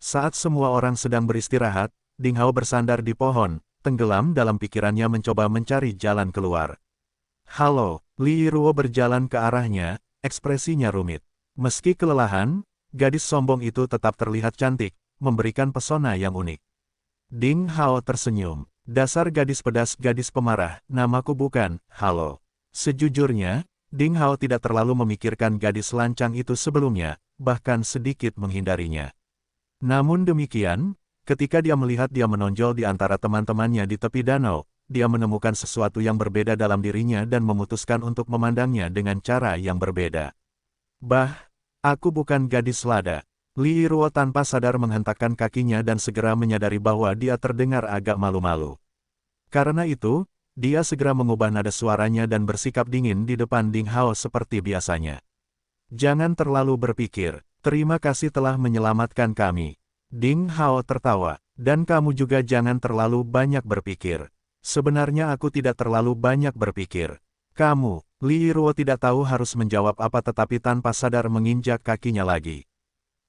Saat semua orang sedang beristirahat, Ding Hao bersandar di pohon, tenggelam dalam pikirannya mencoba mencari jalan keluar. Halo, Li Yiruo berjalan ke arahnya, ekspresinya rumit. Meski kelelahan, gadis sombong itu tetap terlihat cantik, memberikan pesona yang unik. Ding Hao tersenyum. Dasar gadis pedas, gadis pemarah, namaku bukan, halo. Sejujurnya, Ding Hao tidak terlalu memikirkan gadis lancang itu sebelumnya, bahkan sedikit menghindarinya. Namun demikian, ketika dia melihat dia menonjol di antara teman-temannya di tepi danau, dia menemukan sesuatu yang berbeda dalam dirinya dan memutuskan untuk memandangnya dengan cara yang berbeda. Bah, aku bukan gadis lada. Li Yiruo tanpa sadar menghentakkan kakinya dan segera menyadari bahwa dia terdengar agak malu-malu. Karena itu, dia segera mengubah nada suaranya dan bersikap dingin di depan Ding Hao seperti biasanya. Jangan terlalu berpikir, terima kasih telah menyelamatkan kami. Ding Hao tertawa, dan kamu juga jangan terlalu banyak berpikir. Sebenarnya aku tidak terlalu banyak berpikir. Kamu, Li Yiruo tidak tahu harus menjawab apa tetapi tanpa sadar menginjak kakinya lagi.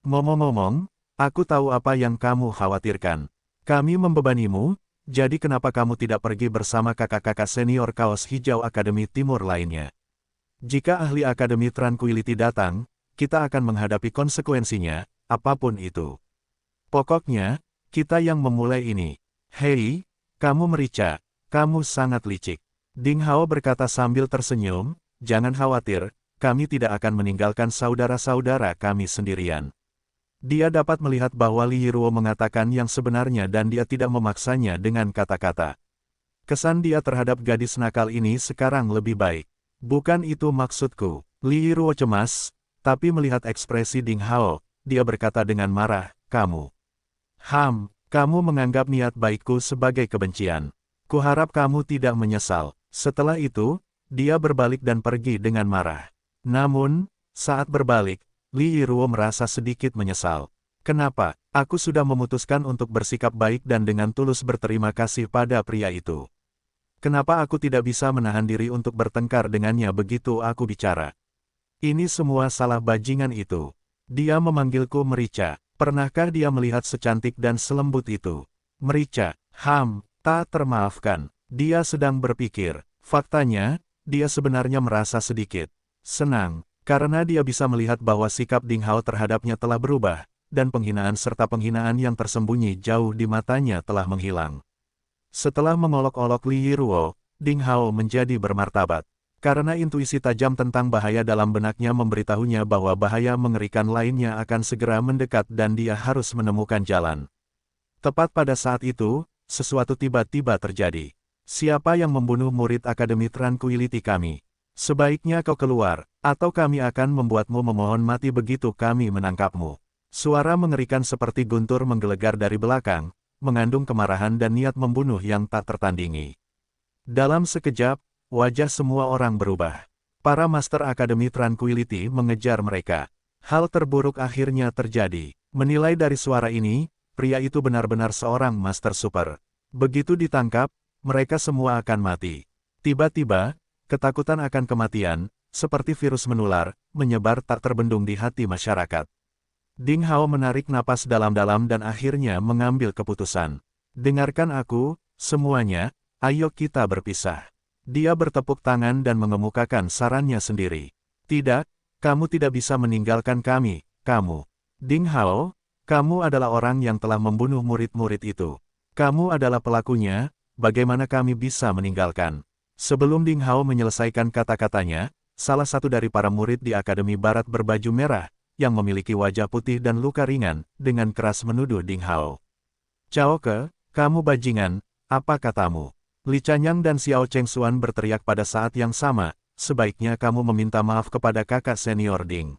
Ngomong-ngomong, aku tahu apa yang kamu khawatirkan. Kami membebanimu, jadi kenapa kamu tidak pergi bersama kakak-kakak senior kaos hijau Akademi Timur lainnya? Jika ahli Akademi Tranquility datang, kita akan menghadapi konsekuensinya, apapun itu. Pokoknya, kita yang memulai ini. Hei, kamu merica, kamu sangat licik. Ding Hao berkata sambil tersenyum, jangan khawatir, kami tidak akan meninggalkan saudara-saudara kami sendirian. Dia dapat melihat bahwa Li Yiruo mengatakan yang sebenarnya dan dia tidak memaksanya dengan kata-kata. Kesan dia terhadap gadis nakal ini sekarang lebih baik. Bukan itu maksudku. Li Yiruo cemas, tapi melihat ekspresi Ding Hao, dia berkata dengan marah, kamu. Kamu menganggap niat baikku sebagai kebencian. Kuharap kamu tidak menyesal. Setelah itu, dia berbalik dan pergi dengan marah. Namun, saat berbalik, Li Yiruo merasa sedikit menyesal. Kenapa? Aku sudah memutuskan untuk bersikap baik dan dengan tulus berterima kasih pada pria itu. Kenapa aku tidak bisa menahan diri untuk bertengkar dengannya begitu aku bicara? Ini semua salah bajingan itu. Dia memanggilku Merica. Pernahkah dia melihat secantik dan selembut itu? Merica, tak termaafkan. Dia sedang berpikir. Faktanya, dia sebenarnya merasa sedikit senang, karena dia bisa melihat bahwa sikap Ding Hao terhadapnya telah berubah, dan penghinaan serta penghinaan yang tersembunyi jauh di matanya telah menghilang. Setelah mengolok-olok Li Yiruo, Ding Hao menjadi bermartabat. Karena intuisi tajam tentang bahaya dalam benaknya memberitahunya bahwa bahaya mengerikan lainnya akan segera mendekat dan dia harus menemukan jalan. Tepat pada saat itu, sesuatu tiba-tiba terjadi. Siapa yang membunuh murid Akademi Tranquility kami? Sebaiknya kau keluar, atau kami akan membuatmu memohon mati begitu kami menangkapmu. Suara mengerikan seperti guntur menggelegar dari belakang, mengandung kemarahan dan niat membunuh yang tak tertandingi. Dalam sekejap, wajah semua orang berubah. Para Master Akademi Tranquility mengejar mereka. Hal terburuk akhirnya terjadi. Menilai dari suara ini, pria itu benar-benar seorang Master Super. Begitu ditangkap, mereka semua akan mati. Tiba-tiba, ketakutan akan kematian, seperti virus menular, menyebar tak terbendung di hati masyarakat. Ding Hao menarik napas dalam-dalam dan akhirnya mengambil keputusan. Dengarkan aku, semuanya, ayo kita berpisah. Dia bertepuk tangan dan mengemukakan sarannya sendiri. Tidak, kamu tidak bisa meninggalkan kami, kamu. Ding Hao, kamu adalah orang yang telah membunuh murid-murid itu. Kamu adalah pelakunya, bagaimana kami bisa meninggalkan? Sebelum Ding Hao menyelesaikan kata-katanya, salah satu dari para murid di Akademi Barat berbaju merah, yang memiliki wajah putih dan luka ringan, dengan keras menuduh Ding Hao. Cao Ke, kamu bajingan, apa katamu? Li Chanyang dan Xiao Cheng Xuan berteriak pada saat yang sama, sebaiknya kamu meminta maaf kepada kakak senior Ding.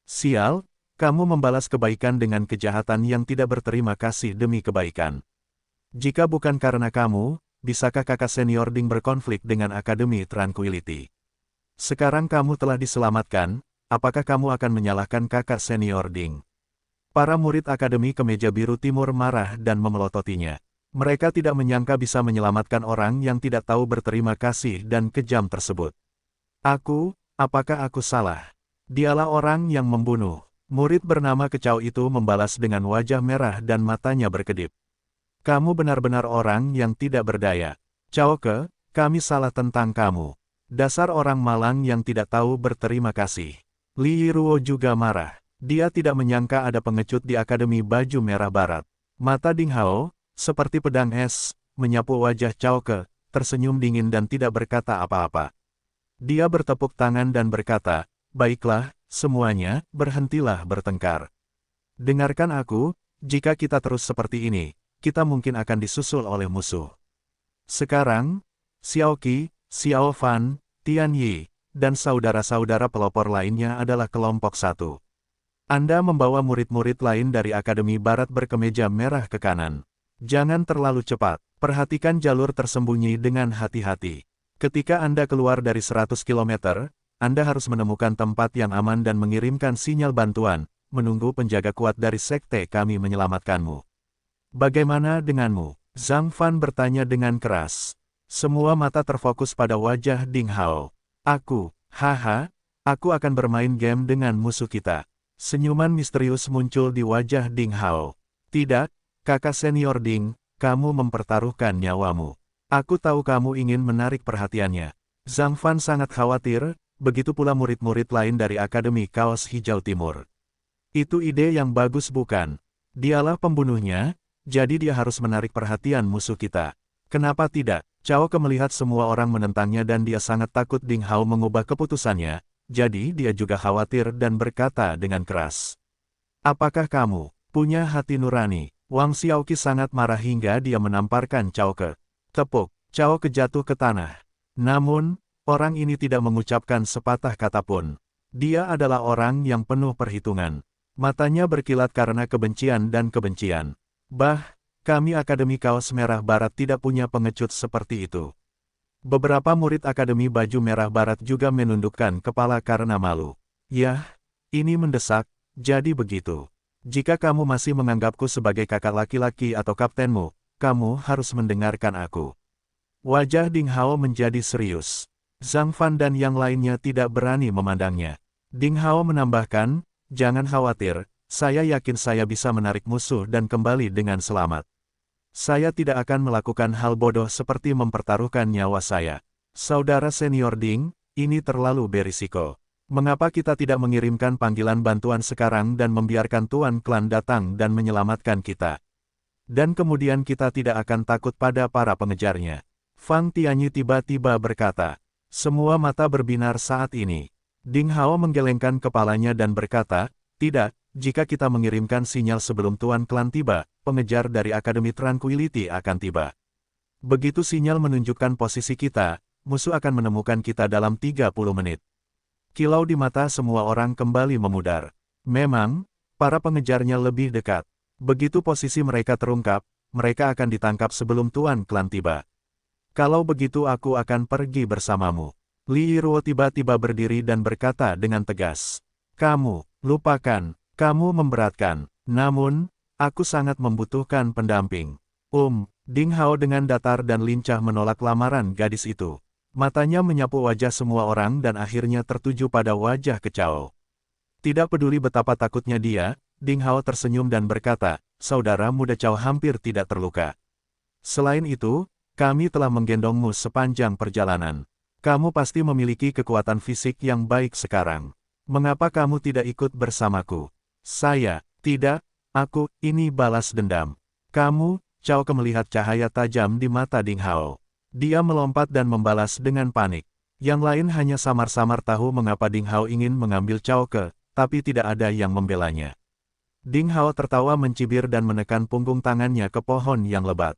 Sial, kamu membalas kebaikan dengan kejahatan yang tidak berterima kasih demi kebaikan. Jika bukan karena kamu, bisakah kakak senior Ding berkonflik dengan Akademi Tranquility? Sekarang kamu telah diselamatkan, apakah kamu akan menyalahkan kakak senior Ding? Para murid Akademi Kemeja Biru Timur marah dan memelototinya. Mereka tidak menyangka bisa menyelamatkan orang yang tidak tahu berterima kasih dan kejam tersebut. Apakah aku salah? Dialah orang yang membunuh. Murid bernama Kecau itu membalas dengan wajah merah dan matanya berkedip. Kamu benar-benar orang yang tidak berdaya. Cao Ke, kami salah tentang kamu. Dasar orang malang yang tidak tahu berterima kasih. Li Yiruo juga marah. Dia tidak menyangka ada pengecut di Akademi Baju Merah Barat. Mata Ding Hao, seperti pedang es, menyapu wajah Cao Ke, tersenyum dingin dan tidak berkata apa-apa. Dia bertepuk tangan dan berkata, baiklah, semuanya, berhentilah bertengkar. Dengarkan aku, jika kita terus seperti ini, kita mungkin akan disusul oleh musuh. Sekarang, Xiao Qi, Xiao Fan, Tian Yi, dan saudara-saudara pelopor lainnya adalah kelompok satu. Anda membawa murid-murid lain dari Akademi Barat berkemeja merah ke kanan. Jangan terlalu cepat, perhatikan jalur tersembunyi dengan hati-hati. Ketika Anda keluar dari 100 km, Anda harus menemukan tempat yang aman dan mengirimkan sinyal bantuan, menunggu penjaga kuat dari sekte kami menyelamatkanmu. Bagaimana denganmu? Zhang Fan bertanya dengan keras. Semua mata terfokus pada wajah Ding Hao. Aku akan bermain game dengan musuh kita. Senyuman misterius muncul di wajah Ding Hao. Tidak, kakak senior Ding, kamu mempertaruhkan nyawamu. Aku tahu kamu ingin menarik perhatiannya. Zhang Fan sangat khawatir, begitu pula murid-murid lain dari Akademi Kaos Hijau Timur. Itu ide yang bagus bukan? Dialah pembunuhnya, jadi dia harus menarik perhatian musuh kita. Kenapa tidak? Cao Ke melihat semua orang menentangnya dan dia sangat takut Ding Hao mengubah keputusannya, jadi dia juga khawatir dan berkata dengan keras. Apakah kamu punya hati nurani? Wang Xiaoqi sangat marah hingga dia menamparkan Cao Ke. Tepuk, Cao Ke jatuh ke tanah. Namun, orang ini tidak mengucapkan sepatah kata pun. Dia adalah orang yang penuh perhitungan. Matanya berkilat karena kebencian dan kebencian. Kami Akademi Kaos Merah Barat tidak punya pengecut seperti itu. Beberapa murid Akademi Baju Merah Barat juga menundukkan kepala karena malu. Yah, ini mendesak, jadi begitu. Jika kamu masih menganggapku sebagai kakak laki-laki atau kaptenmu, kamu harus mendengarkan aku. Wajah Ding Hao menjadi serius. Zhang Fan dan yang lainnya tidak berani memandangnya. Ding Hao menambahkan, jangan khawatir, saya yakin saya bisa menarik musuh dan kembali dengan selamat. Saya tidak akan melakukan hal bodoh seperti mempertaruhkan nyawa saya. Saudara senior Ding, ini terlalu berisiko. Mengapa kita tidak mengirimkan panggilan bantuan sekarang dan membiarkan Tuan Klan datang dan menyelamatkan kita? Dan kemudian kita tidak akan takut pada para pengejarnya. Fang Tianyi tiba-tiba berkata. Semua mata berbinar saat ini. Ding Hao menggelengkan kepalanya dan berkata, tidak, jika kita mengirimkan sinyal sebelum Tuan Klan tiba, pengejar dari Akademi Tranquility akan tiba. Begitu sinyal menunjukkan posisi kita, musuh akan menemukan kita dalam 30 menit. Kilau di mata semua orang kembali memudar. Memang, para pengejarnya lebih dekat. Begitu posisi mereka terungkap, mereka akan ditangkap sebelum Tuan Klan tiba. Kalau begitu aku akan pergi bersamamu. Li Yiruo tiba-tiba berdiri dan berkata dengan tegas. Kamu, lupakan, kamu memberatkan. Namun, aku sangat membutuhkan pendamping. Ding Hao dengan datar dan lincah menolak lamaran gadis itu. Matanya menyapu wajah semua orang dan akhirnya tertuju pada wajah Kecao. Tidak peduli betapa takutnya dia, Ding Hao tersenyum dan berkata, saudara muda Cao hampir tidak terluka. Selain itu, kami telah menggendongmu sepanjang perjalanan. Kamu pasti memiliki kekuatan fisik yang baik sekarang. Mengapa kamu tidak ikut bersamaku? Saya, tidak, aku, ini balas dendam. Kamu, Cao Ke melihat cahaya tajam di mata Ding Hao. Dia melompat dan membalas dengan panik. Yang lain hanya samar-samar tahu mengapa Ding Hao ingin mengambil Cao Ke, tapi tidak ada yang membelanya. Ding Hao tertawa mencibir dan menekan punggung tangannya ke pohon yang lebat.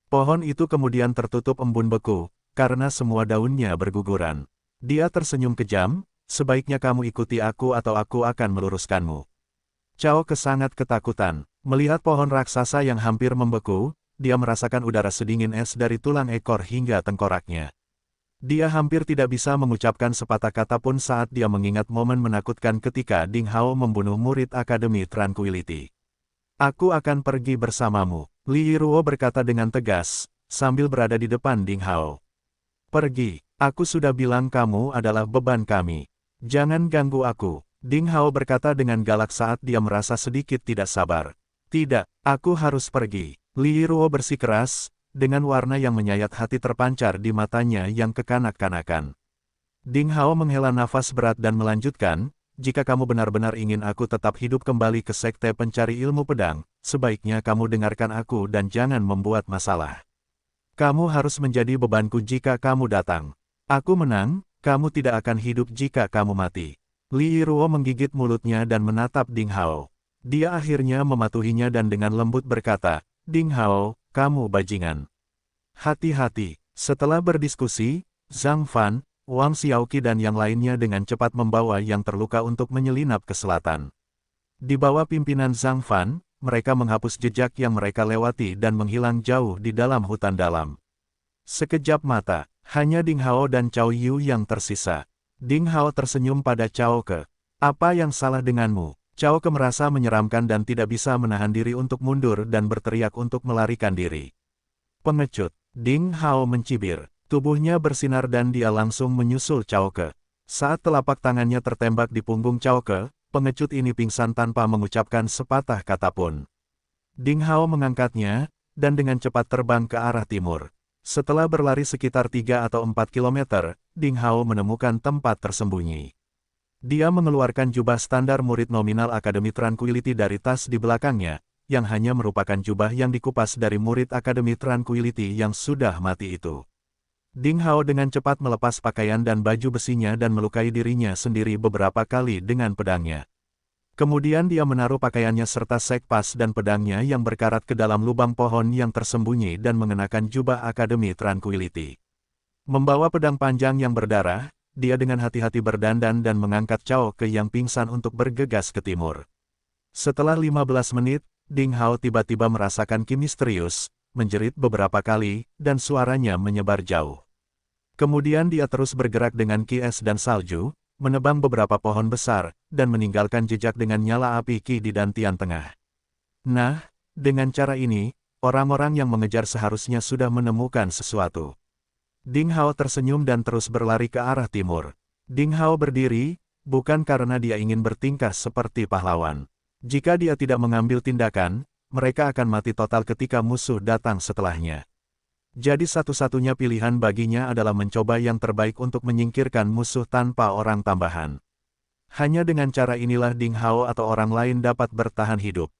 Pohon itu kemudian tertutup embun beku, karena semua daunnya berguguran. Dia tersenyum kejam, sebaiknya kamu ikuti aku atau aku akan meluruskanmu. Cao Ke sangat ketakutan. Melihat pohon raksasa yang hampir membeku, dia merasakan udara sedingin es dari tulang ekor hingga tengkoraknya. Dia hampir tidak bisa mengucapkan sepatah kata pun saat dia mengingat momen menakutkan ketika Ding Hao membunuh murid Akademi Tranquility. Aku akan pergi bersamamu, Li Yiruo berkata dengan tegas, sambil berada di depan Ding Hao. Pergi, aku sudah bilang kamu adalah beban kami. Jangan ganggu aku, Ding Hao berkata dengan galak saat dia merasa sedikit tidak sabar. Tidak, aku harus pergi. Li Yiruo bersikeras, dengan warna yang menyayat hati terpancar di matanya yang kekanak-kanakan. Ding Hao menghela nafas berat dan melanjutkan, jika kamu benar-benar ingin aku tetap hidup kembali ke Sekte Pencari Ilmu Pedang, sebaiknya kamu dengarkan aku dan jangan membuat masalah. Kamu harus menjadi bebanku jika kamu datang. Aku menang, kamu tidak akan hidup jika kamu mati. Li Yiruo menggigit mulutnya dan menatap Ding Hao. Dia akhirnya mematuhinya dan dengan lembut berkata, Ding Hao, kamu bajingan. Hati-hati. Setelah berdiskusi, Zhang Fan, Wang Xiaoqi dan yang lainnya dengan cepat membawa yang terluka untuk menyelinap ke selatan. Di bawah pimpinan Zhang Fan, mereka menghapus jejak yang mereka lewati dan menghilang jauh di dalam hutan dalam. Sekejap mata, hanya Ding Hao dan Cao Yu yang tersisa. Ding Hao tersenyum pada Cao Ke. Apa yang salah denganmu? Cao Ke merasa menyeramkan dan tidak bisa menahan diri untuk mundur dan berteriak untuk melarikan diri. Pengecut, Ding Hao mencibir. Tubuhnya bersinar dan dia langsung menyusul Cao Ke. Saat telapak tangannya tertembak di punggung Cao Ke, pengecut ini pingsan tanpa mengucapkan sepatah kata pun. Ding Hao mengangkatnya, dan dengan cepat terbang ke arah timur. Setelah berlari sekitar 3 atau 4 kilometer, Ding Hao menemukan tempat tersembunyi. Dia mengeluarkan jubah standar murid nominal Akademi Tranquility dari tas di belakangnya, yang hanya merupakan jubah yang dikupas dari murid Akademi Tranquility yang sudah mati itu. Ding Hao dengan cepat melepas pakaian dan baju besinya dan melukai dirinya sendiri beberapa kali dengan pedangnya. Kemudian dia menaruh pakaiannya serta sekpas dan pedangnya yang berkarat ke dalam lubang pohon yang tersembunyi dan mengenakan jubah Akademi Tranquility. Membawa pedang panjang yang berdarah, dia dengan hati-hati berdandan dan mengangkat Cao Ke yang pingsan untuk bergegas ke timur. Setelah 15 menit, Ding Hao tiba-tiba merasakan ki misterius, menjerit beberapa kali, dan suaranya menyebar jauh. Kemudian dia terus bergerak dengan ki es dan salju, menebang beberapa pohon besar, dan meninggalkan jejak dengan nyala api ki di dantian tengah. Nah, dengan cara ini, orang-orang yang mengejar seharusnya sudah menemukan sesuatu. Ding Hao tersenyum dan terus berlari ke arah timur. Ding Hao berdiri, bukan karena dia ingin bertingkah seperti pahlawan. Jika dia tidak mengambil tindakan, mereka akan mati total ketika musuh datang setelahnya. Jadi satu-satunya pilihan baginya adalah mencoba yang terbaik untuk menyingkirkan musuh tanpa orang tambahan. Hanya dengan cara inilah Ding Hao atau orang lain dapat bertahan hidup.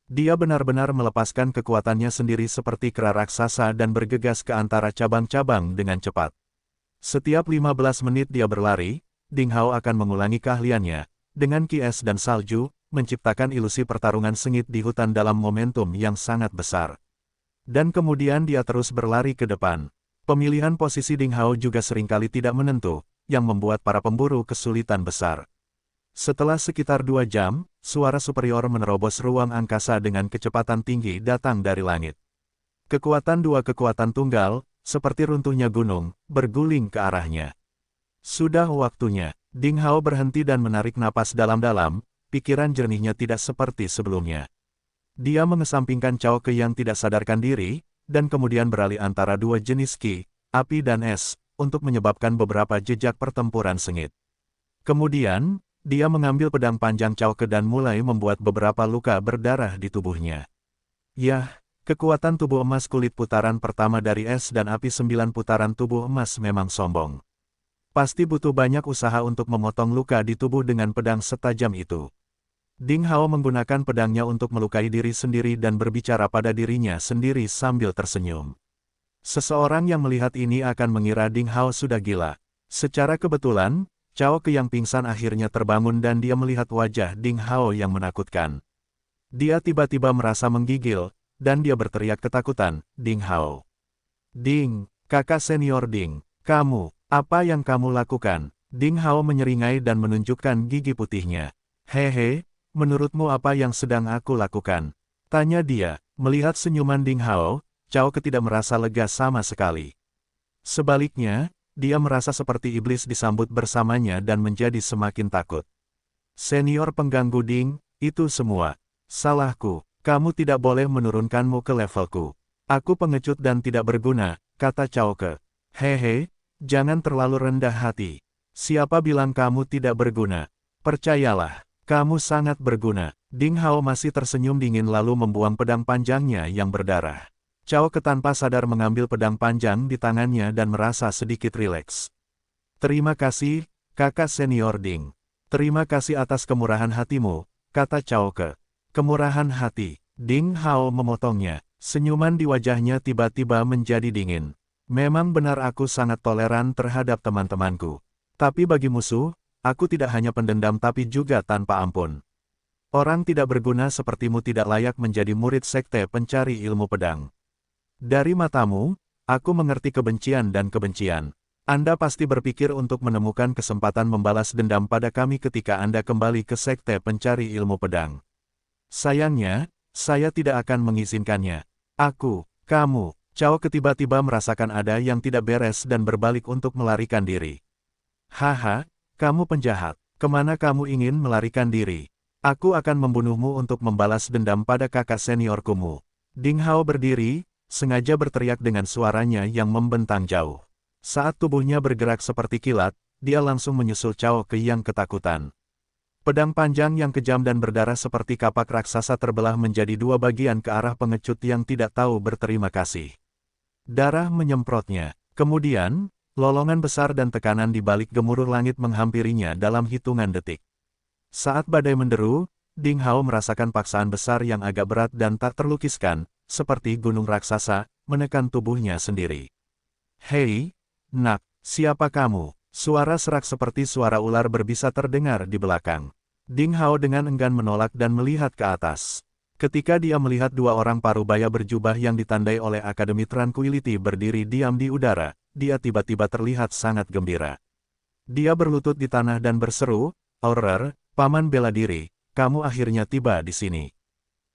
Dia benar-benar melepaskan kekuatannya sendiri seperti kera raksasa dan bergegas ke antara cabang-cabang dengan cepat. Setiap 15 menit dia berlari, Ding Hao akan mengulangi keahliannya, dengan ki es dan salju, menciptakan ilusi pertarungan sengit di hutan dalam momentum yang sangat besar. Dan kemudian dia terus berlari ke depan. Pemilihan posisi Ding Hao juga seringkali tidak menentu, yang membuat para pemburu kesulitan besar. Setelah sekitar 2 jam, suara superior menerobos ruang angkasa dengan kecepatan tinggi datang dari langit. Dua kekuatan tunggal, seperti runtuhnya gunung, berguling ke arahnya. Sudah waktunya, Ding Hao berhenti dan menarik napas dalam-dalam, pikiran jernihnya tidak seperti sebelumnya. Dia mengesampingkan Cao Ke yang tidak sadarkan diri, dan kemudian beralih antara dua jenis ki, api dan es, untuk menyebabkan beberapa jejak pertempuran sengit. Kemudian, dia mengambil pedang panjang Cao Ke dan mulai membuat beberapa luka berdarah di tubuhnya. Yah, kekuatan tubuh emas kulit putaran pertama dari es dan api 9 putaran tubuh emas memang sombong. Pasti butuh banyak usaha untuk memotong luka di tubuh dengan pedang setajam itu. Ding Hao menggunakan pedangnya untuk melukai diri sendiri dan berbicara pada dirinya sendiri sambil tersenyum. Seseorang yang melihat ini akan mengira Ding Hao sudah gila. Secara kebetulan, Cao Ke yang pingsan akhirnya terbangun dan dia melihat wajah Ding Hao yang menakutkan. Dia tiba-tiba merasa menggigil, dan dia berteriak ketakutan, "Ding Hao! Ding, kakak senior Ding, kamu, apa yang kamu lakukan?" Ding Hao menyeringai dan menunjukkan gigi putihnya. "Hehe, menurutmu apa yang sedang aku lakukan?" tanya dia. Melihat senyuman Ding Hao, Cao Ke tidak merasa lega sama sekali. Sebaliknya, dia merasa seperti iblis disambut bersamanya dan menjadi semakin takut. "Senior pengganggu Ding, itu semua salahku. Kamu tidak boleh menurunkanmu ke levelku. Aku pengecut dan tidak berguna," kata Cao Ke. "Hehe, jangan terlalu rendah hati. Siapa bilang kamu tidak berguna? Percayalah, kamu sangat berguna." Ding Hao masih tersenyum dingin lalu membuang pedang panjangnya yang berdarah. Cao Ke tanpa sadar mengambil pedang panjang di tangannya dan merasa sedikit rileks. "Terima kasih, kakak senior Ding. Terima kasih atas kemurahan hatimu," kata Cao Ke. "Kemurahan hati?" Ding Hao memotongnya. Senyuman di wajahnya tiba-tiba menjadi dingin. "Memang benar aku sangat toleran terhadap teman-temanku. Tapi bagi musuh, aku tidak hanya pendendam tapi juga tanpa ampun. Orang tidak berguna sepertimu tidak layak menjadi murid sekte pencari ilmu pedang. Dari matamu, aku mengerti kebencian dan kebencian. Anda pasti berpikir untuk menemukan kesempatan membalas dendam pada kami ketika Anda kembali ke sekte pencari ilmu pedang. Sayangnya, saya tidak akan mengizinkannya. Kamu." Cao Ke tiba-tiba merasakan ada yang tidak beres dan berbalik untuk melarikan diri. "Haha, kamu penjahat. Kemana kamu ingin melarikan diri? Aku akan membunuhmu untuk membalas dendam pada kakak seniorkumu." Ding Hao berdiri, sengaja berteriak dengan suaranya yang membentang jauh. Saat tubuhnya bergerak seperti kilat, dia langsung menyusul Cao Ke yang ketakutan. Pedang panjang yang kejam dan berdarah seperti kapak raksasa terbelah menjadi dua bagian ke arah pengecut yang tidak tahu berterima kasih. Darah menyemprotnya. Kemudian, lolongan besar dan tekanan di balik gemuruh langit menghampirinya dalam hitungan detik. Saat badai menderu, Ding Hao merasakan paksaan besar yang agak berat dan tak terlukiskan, seperti gunung raksasa, menekan tubuhnya sendiri. "Hei, nak, siapa kamu?" Suara serak seperti suara ular berbisa terdengar di belakang. Ding Hao dengan enggan menolak dan melihat ke atas. Ketika dia melihat dua orang parubaya berjubah yang ditandai oleh Akademi Tranquility berdiri diam di udara, dia tiba-tiba terlihat sangat gembira. Dia berlutut di tanah dan berseru, "Auror, paman bela diri, kamu akhirnya tiba di sini.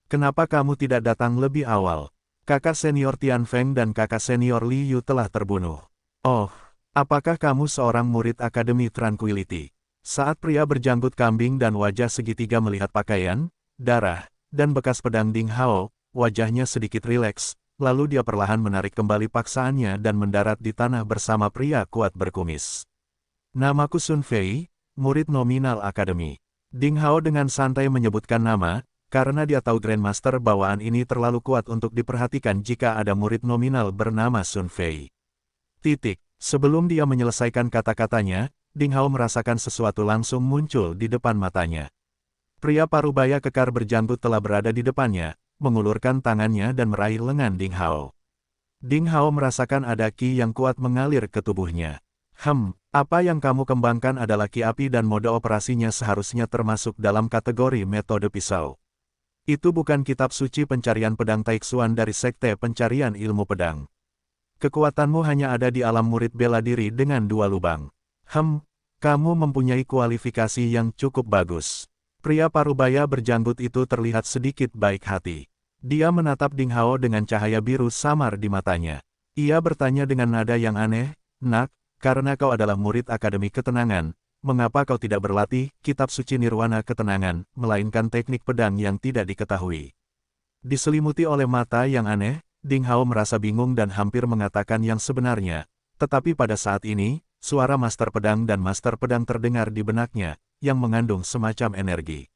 Kenapa kamu tidak datang lebih awal? Kakak senior Tian Feng dan kakak senior Li Yu telah terbunuh." "Oh, apakah kamu seorang murid Akademi Tranquility?" Saat pria berjanggut kambing dan wajah segitiga melihat pakaian, darah, dan bekas pedang Ding Hao, wajahnya sedikit rileks, lalu dia perlahan menarik kembali paksaannya dan mendarat di tanah bersama pria kuat berkumis. Namaku Sun Fei, murid nominal Akademi. Ding Hao dengan santai menyebutkan nama, karena dia tahu Grandmaster bawaan ini terlalu kuat untuk diperhatikan jika ada murid nominal bernama Sun Fei. Sebelum dia menyelesaikan kata-katanya, Ding Hao merasakan sesuatu langsung muncul di depan matanya. Pria parubaya kekar berjanggut telah berada di depannya, mengulurkan tangannya dan meraih lengan Ding Hao. Ding Hao merasakan ada ki yang kuat mengalir ke tubuhnya. Apa yang kamu kembangkan adalah ki api dan mode operasinya seharusnya termasuk dalam kategori metode pisau. Itu bukan kitab suci pencarian pedang Taixuan dari Sekte Pencarian Ilmu Pedang. Kekuatanmu hanya ada di alam murid bela diri dengan 2 lubang. Kamu mempunyai kualifikasi yang cukup bagus. Pria parubaya berjanggut itu terlihat sedikit baik hati. Dia menatap Ding Hao dengan cahaya biru samar di matanya. Ia bertanya dengan nada yang aneh, "Nak, karena kau adalah murid Akademi Ketenangan, mengapa kau tidak berlatih kitab suci Nirwana Ketenangan, melainkan teknik pedang yang tidak diketahui?" Diselimuti oleh mata yang aneh, Ding Hao merasa bingung dan hampir mengatakan yang sebenarnya. Tetapi pada saat ini, suara Master Pedang dan Master Pedang terdengar di benaknya, yang mengandung semacam energi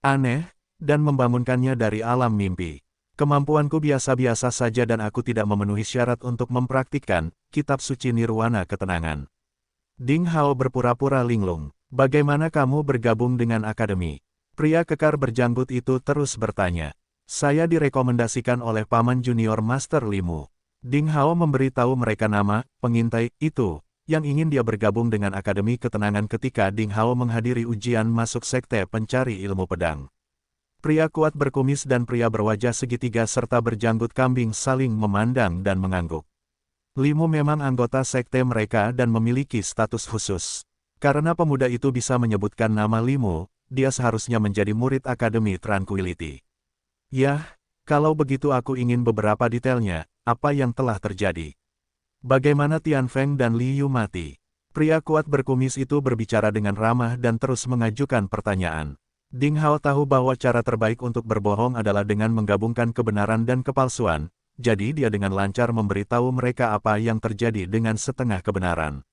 aneh, dan membangunkannya dari alam mimpi. Kemampuanku biasa-biasa saja dan aku tidak memenuhi syarat untuk mempraktikkan kitab suci Nirwana Ketenangan. Ding Hao berpura-pura linglung. Bagaimana kamu bergabung dengan akademi? Pria kekar berjanggut itu terus bertanya. Saya direkomendasikan oleh Paman Junior Master Limu. Ding Hao memberitahu mereka nama pengintai itu, yang ingin dia bergabung dengan Akademi Ketenangan ketika Ding Hao menghadiri ujian masuk Sekte Pencari Ilmu Pedang. Pria kuat berkumis dan pria berwajah segitiga serta berjanggut kambing saling memandang dan mengangguk. Limu memang anggota sekte mereka dan memiliki status khusus. Karena pemuda itu bisa menyebutkan nama Limu, dia seharusnya menjadi murid Akademi Tranquility. Yah, kalau begitu aku ingin beberapa detailnya, apa yang telah terjadi. Bagaimana Tian Feng dan Li Yu mati? Pria kuat berkumis itu berbicara dengan ramah dan terus mengajukan pertanyaan. Ding Hao tahu bahwa cara terbaik untuk berbohong adalah dengan menggabungkan kebenaran dan kepalsuan, jadi dia dengan lancar memberitahu mereka apa yang terjadi dengan setengah kebenaran.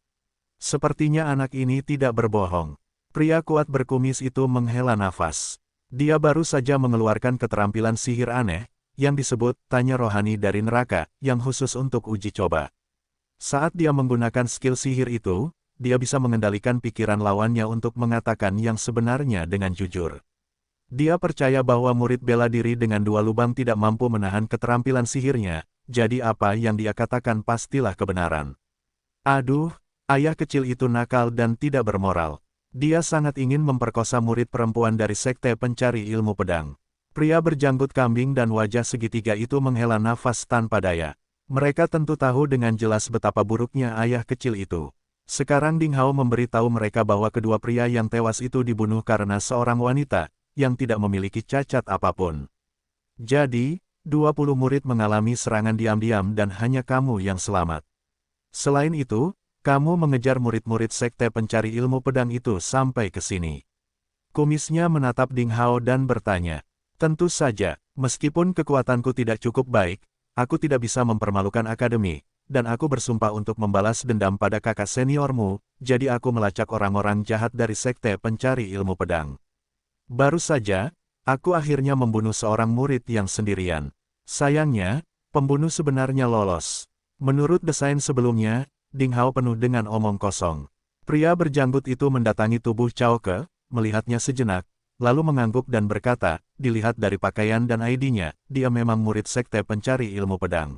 Sepertinya anak ini tidak berbohong. Pria kuat berkumis itu menghela nafas. Dia baru saja mengeluarkan keterampilan sihir aneh, yang disebut tanya rohani dari neraka, yang khusus untuk uji coba. Saat dia menggunakan skill sihir itu, dia bisa mengendalikan pikiran lawannya untuk mengatakan yang sebenarnya dengan jujur. Dia percaya bahwa murid bela diri dengan 2 lubang tidak mampu menahan keterampilan sihirnya, jadi apa yang dia katakan pastilah kebenaran. Aduh, ayah kecil itu nakal dan tidak bermoral. Dia sangat ingin memperkosa murid perempuan dari Sekte Pencari Ilmu Pedang. Pria berjanggut kambing dan wajah segitiga itu menghela nafas tanpa daya. Mereka tentu tahu dengan jelas betapa buruknya ayah kecil itu. Sekarang Ding Hao memberitahu mereka bahwa kedua pria yang tewas itu dibunuh karena seorang wanita, yang tidak memiliki cacat apapun. Jadi, 20 murid mengalami serangan diam-diam dan hanya kamu yang selamat. Selain itu, kamu mengejar murid-murid Sekte Pencari Ilmu Pedang itu sampai ke sini. Kumisnya menatap Ding Hao dan bertanya, tentu saja, meskipun kekuatanku tidak cukup baik, aku tidak bisa mempermalukan akademi, dan aku bersumpah untuk membalas dendam pada kakak seniormu, jadi aku melacak orang-orang jahat dari Sekte Pencari Ilmu Pedang. Baru saja, aku akhirnya membunuh seorang murid yang sendirian. Sayangnya, pembunuh sebenarnya lolos. Menurut desain sebelumnya, Ding Hao penuh dengan omong kosong. Pria berjanggut itu mendatangi tubuh Cao Ke, melihatnya sejenak, lalu mengangguk dan berkata, dilihat dari pakaian dan ID-nya, dia memang murid Sekte Pencari Ilmu Pedang.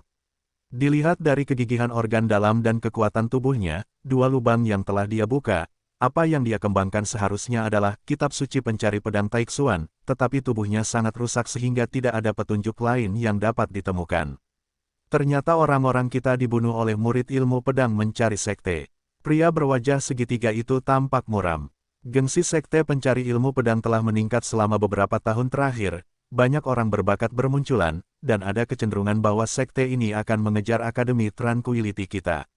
Dilihat dari kegigihan organ dalam dan kekuatan tubuhnya, 2 lubang yang telah dia buka, apa yang dia kembangkan seharusnya adalah kitab suci pencari pedang Taixuan, tetapi tubuhnya sangat rusak sehingga tidak ada petunjuk lain yang dapat ditemukan. Ternyata orang-orang kita dibunuh oleh murid ilmu pedang mencari sekte. Pria berwajah segitiga itu tampak muram. Gengsi Sekte Pencari Ilmu Pedang telah meningkat selama beberapa tahun terakhir, banyak orang berbakat bermunculan, dan ada kecenderungan bahwa sekte ini akan mengejar Akademi Tranquility kita.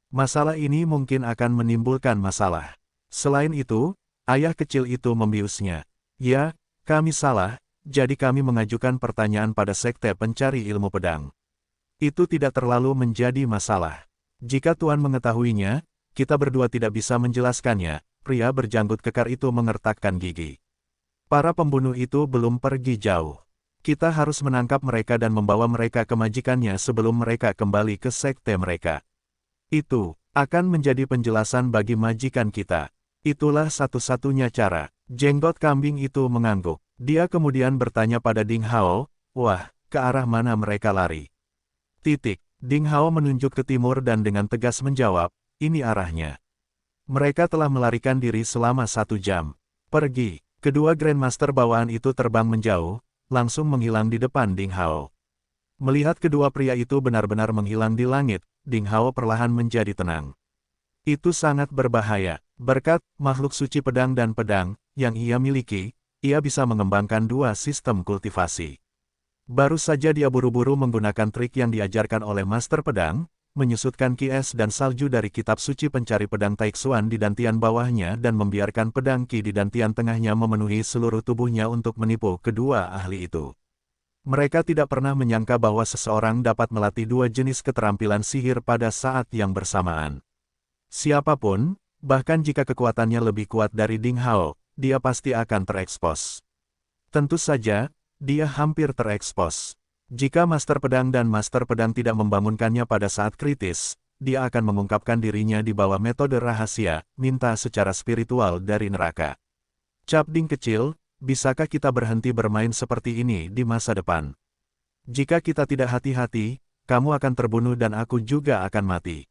Masalah ini mungkin akan menimbulkan masalah. Selain itu, ayah kecil itu membiusnya. Ya, kami salah, jadi kami mengajukan pertanyaan pada Sekte Pencari Ilmu Pedang. Itu tidak terlalu menjadi masalah. Jika Tuan mengetahuinya, kita berdua tidak bisa menjelaskannya. Pria berjanggut kekar itu mengertakkan gigi. Para pembunuh itu belum pergi jauh. Kita harus menangkap mereka dan membawa mereka ke majikannya sebelum mereka kembali ke sekte mereka. Itu akan menjadi penjelasan bagi majikan kita. Itulah satu-satunya cara. Jenggot kambing itu mengangguk. Dia kemudian bertanya pada Ding Hao, "Wah, ke arah mana mereka lari?" Ding Hao menunjuk ke timur dan dengan tegas menjawab, "Ini arahnya." Mereka telah melarikan diri selama 1 jam. Pergi. Kedua Grandmaster bawaan itu terbang menjauh, langsung menghilang di depan Ding Hao. Melihat kedua pria itu benar-benar menghilang di langit, Ding Hao perlahan menjadi tenang. Itu sangat berbahaya. Berkat makhluk suci pedang dan pedang yang ia miliki, ia bisa mengembangkan 2 sistem kultivasi. Baru saja dia buru-buru menggunakan trik yang diajarkan oleh Master Pedang, menyusutkan ki es dan salju dari kitab suci pencari pedang Taixuan di dantian bawahnya dan membiarkan pedang ki di dantian tengahnya memenuhi seluruh tubuhnya untuk menipu kedua ahli itu. Mereka tidak pernah menyangka bahwa seseorang dapat melatih 2 jenis keterampilan sihir pada saat yang bersamaan. Siapapun, bahkan jika kekuatannya lebih kuat dari Ding Hao, dia pasti akan terekspos. Tentu saja, dia hampir terekspos. Jika Master Pedang dan Master Pedang tidak membangunkannya pada saat kritis, dia akan mengungkapkan dirinya di bawah metode rahasia, minta secara spiritual dari neraka. Cap Ding kecil, bisakah kita berhenti bermain seperti ini di masa depan? Jika kita tidak hati-hati, kamu akan terbunuh dan aku juga akan mati.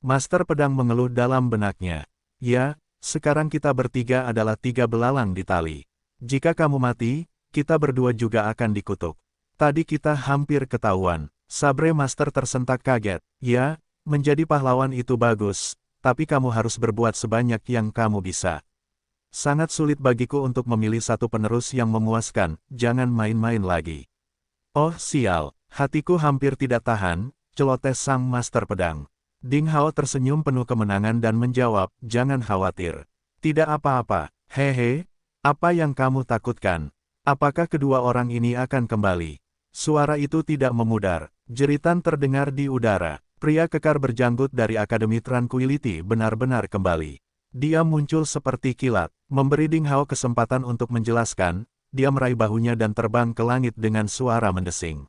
Master Pedang mengeluh dalam benaknya. Ya, sekarang kita bertiga adalah 3 belalang di tali. Jika kamu mati, kita berdua juga akan dikutuk. Tadi kita hampir ketahuan. Sabre Master tersentak kaget. Ya, menjadi pahlawan itu bagus, tapi kamu harus berbuat sebanyak yang kamu bisa. Sangat sulit bagiku untuk memilih satu penerus yang memuaskan, jangan main-main lagi. Oh sial, hatiku hampir tidak tahan, celoteh sang Master Pedang. Ding Hao tersenyum penuh kemenangan dan menjawab, jangan khawatir. Tidak apa-apa, hehe, apa yang kamu takutkan? Apakah kedua orang ini akan kembali? Suara itu tidak memudar. Jeritan terdengar di udara. Pria kekar berjanggut dari Akademi Tranquility benar-benar kembali. Dia muncul seperti kilat, memberi Ding Hao kesempatan untuk menjelaskan. Dia meraih bahunya dan terbang ke langit dengan suara mendesing.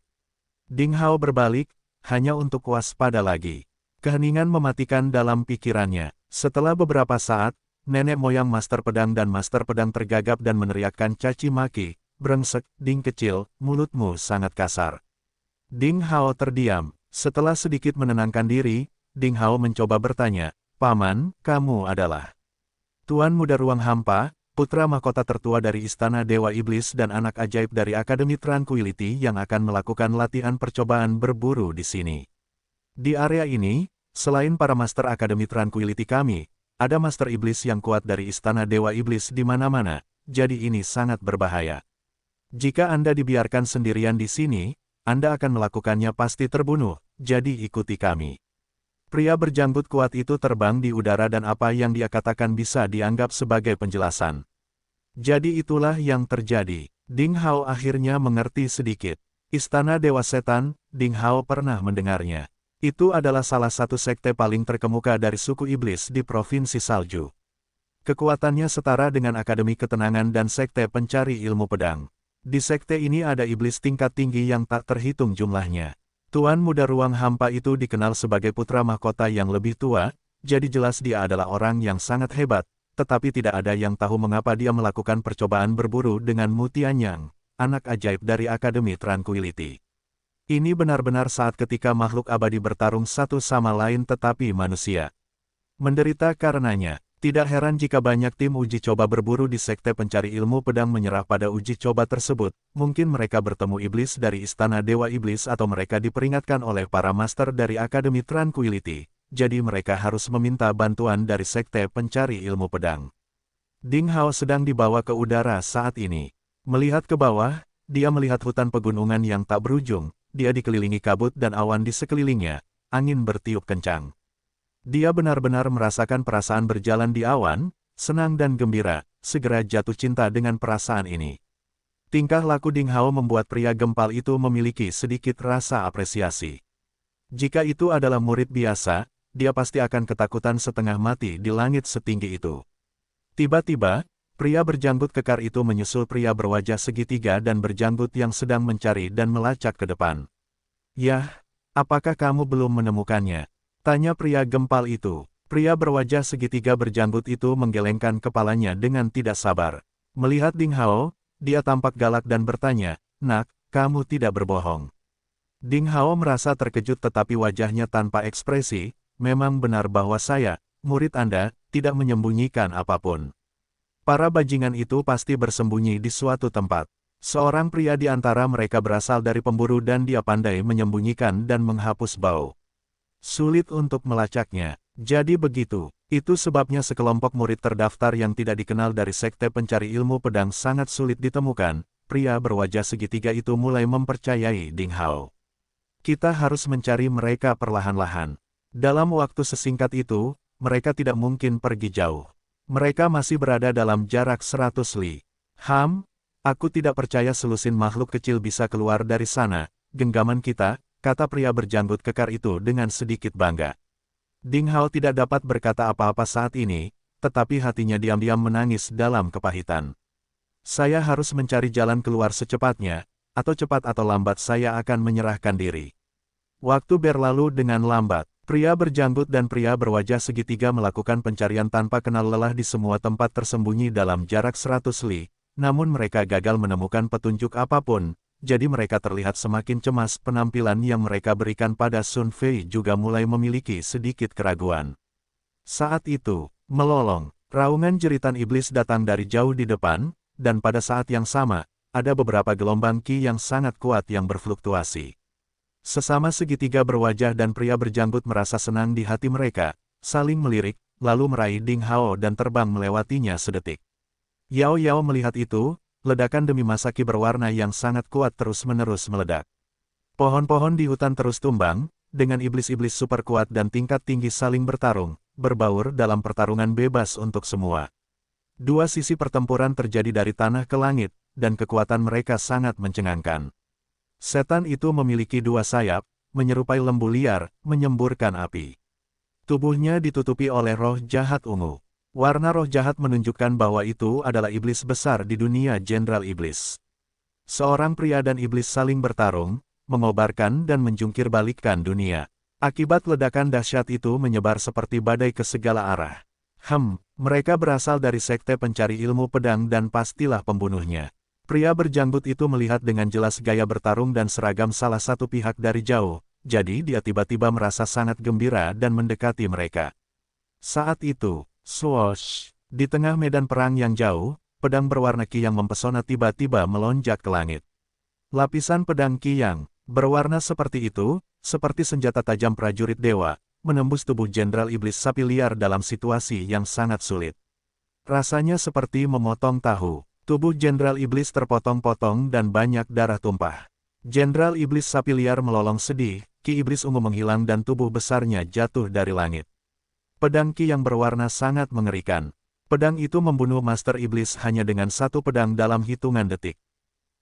Ding Hao berbalik, hanya untuk waspada lagi. Keheningan mematikan dalam pikirannya. Setelah beberapa saat, nenek moyang Master Pedang dan Master Pedang tergagap dan meneriakkan caci maki. Brengsek, Ding kecil, mulutmu sangat kasar. Ding Hao terdiam. Setelah sedikit menenangkan diri, Ding Hao mencoba bertanya, Paman, kamu adalah Tuan Muda Ruang Hampa, putra mahkota tertua dari Istana Dewa Iblis dan anak ajaib dari Akademi Tranquility yang akan melakukan latihan percobaan berburu di sini. Di area ini, selain para Master Akademi Tranquility kami, ada Master Iblis yang kuat dari Istana Dewa Iblis di mana-mana, jadi ini sangat berbahaya. Jika Anda dibiarkan sendirian di sini, Anda akan melakukannya pasti terbunuh, jadi ikuti kami. Pria berjanggut kuat itu terbang di udara dan apa yang dia katakan bisa dianggap sebagai penjelasan. Jadi itulah yang terjadi. Ding Hao akhirnya mengerti sedikit. Istana Dewa Setan, Ding Hao pernah mendengarnya. Itu adalah salah satu sekte paling terkemuka dari suku iblis di Provinsi Salju. Kekuatannya setara dengan Akademi Ketenangan dan Sekte Pencari Ilmu Pedang. Di sekte ini ada iblis tingkat tinggi yang tak terhitung jumlahnya. Tuan Muda Ruang Hampa itu dikenal sebagai putra mahkota yang lebih tua, jadi jelas dia adalah orang yang sangat hebat, tetapi tidak ada yang tahu mengapa dia melakukan percobaan berburu dengan Mu Tianyang, anak ajaib dari Akademi Tranquility. Ini benar-benar saat ketika makhluk abadi bertarung satu sama lain tetapi manusia menderita karenanya. Tidak heran jika banyak tim uji coba berburu di Sekte Pencari Ilmu Pedang menyerah pada uji coba tersebut. Mungkin mereka bertemu iblis dari Istana Dewa Iblis atau mereka diperingatkan oleh para master dari Akademi Tranquility. Jadi mereka harus meminta bantuan dari Sekte Pencari Ilmu Pedang. Ding Hao sedang dibawa ke udara saat ini. Melihat ke bawah, dia melihat hutan pegunungan yang tak berujung. Dia dikelilingi kabut dan awan di sekelilingnya. Angin bertiup kencang. Dia benar-benar merasakan perasaan berjalan di awan, senang dan gembira, segera jatuh cinta dengan perasaan ini. Tingkah laku Ding Hao membuat pria gempal itu memiliki sedikit rasa apresiasi. Jika itu adalah murid biasa, dia pasti akan ketakutan setengah mati di langit setinggi itu. Tiba-tiba, pria berjanggut kekar itu menyusul pria berwajah segitiga dan berjanggut yang sedang mencari dan melacak ke depan. "Yah, apakah kamu belum menemukannya?" tanya pria gempal itu. Pria berwajah segitiga berjanggut itu menggelengkan kepalanya dengan tidak sabar. Melihat Ding Hao, dia tampak galak dan bertanya, "Nak, kamu tidak berbohong." Ding Hao merasa terkejut tetapi wajahnya tanpa ekspresi. "Memang benar bahwa saya, murid Anda, tidak menyembunyikan apapun. Para bajingan itu pasti bersembunyi di suatu tempat. Seorang pria di antara mereka berasal dari pemburu dan dia pandai menyembunyikan dan menghapus bau. Sulit untuk melacaknya. Jadi begitu. Itu sebabnya sekelompok murid terdaftar yang tidak dikenal dari Sekte Pencari Ilmu Pedang sangat sulit ditemukan." Pria berwajah segitiga itu mulai mempercayai Ding Hao. "Kita harus mencari mereka perlahan-lahan. Dalam waktu sesingkat itu, mereka tidak mungkin pergi jauh. Mereka masih berada dalam jarak 100 li. Aku tidak percaya selusin makhluk kecil bisa keluar dari sana, genggaman kita," kata pria berjanggut kekar itu dengan sedikit bangga. Ding Hao tidak dapat berkata apa-apa saat ini, tetapi hatinya diam-diam menangis dalam kepahitan. "Saya harus mencari jalan keluar secepatnya, atau cepat atau lambat saya akan menyerahkan diri." Waktu berlalu dengan lambat. Pria berjanggut dan pria berwajah segitiga melakukan pencarian tanpa kenal lelah di semua tempat tersembunyi dalam jarak 100 li, namun mereka gagal menemukan petunjuk apapun, jadi mereka terlihat semakin cemas. Penampilan yang mereka berikan pada Sun Fei juga mulai memiliki sedikit keraguan. Saat itu, melolong, raungan jeritan iblis datang dari jauh di depan, dan pada saat yang sama, ada beberapa gelombang ki yang sangat kuat yang berfluktuasi. Sesama segitiga berwajah dan pria berjanggut merasa senang di hati mereka, saling melirik, lalu meraih Ding Hao dan terbang melewatinya sedetik. Yao Yao melihat itu, ledakan demi masa ki berwarna yang sangat kuat terus-menerus meledak. Pohon-pohon di hutan terus tumbang, dengan iblis-iblis super kuat dan tingkat tinggi saling bertarung, berbaur dalam pertarungan bebas untuk semua. Dua sisi pertempuran terjadi dari tanah ke langit, dan kekuatan mereka sangat mencengangkan. Setan itu memiliki dua sayap, menyerupai lembu liar, menyemburkan api. Tubuhnya ditutupi oleh roh jahat ungu. Warna roh jahat menunjukkan bahwa itu adalah iblis besar di dunia Jenderal Iblis. Seorang pria dan iblis saling bertarung, mengobarkan dan menjungkir balikkan dunia. Akibat ledakan dahsyat itu menyebar seperti badai ke segala arah. Mereka berasal dari Sekte Pencari Ilmu Pedang dan pastilah pembunuhnya. Pria berjanggut itu melihat dengan jelas gaya bertarung dan seragam salah satu pihak dari jauh, jadi dia tiba-tiba merasa sangat gembira dan mendekati mereka. Saat itu, swoosh, di tengah medan perang yang jauh, pedang berwarna ki yang mempesona tiba-tiba melonjak ke langit. Lapisan pedang ki yang berwarna seperti itu, seperti senjata tajam prajurit dewa, menembus tubuh Jenderal Iblis Sapi Liar dalam situasi yang sangat sulit. Rasanya seperti memotong tahu. Tubuh Jenderal Iblis terpotong-potong dan banyak darah tumpah. Jenderal Iblis Sapi Liar melolong sedih, ki iblis ungu menghilang dan tubuh besarnya jatuh dari langit. Pedang ki yang berwarna sangat mengerikan. Pedang itu membunuh Master Iblis hanya dengan satu pedang dalam hitungan detik.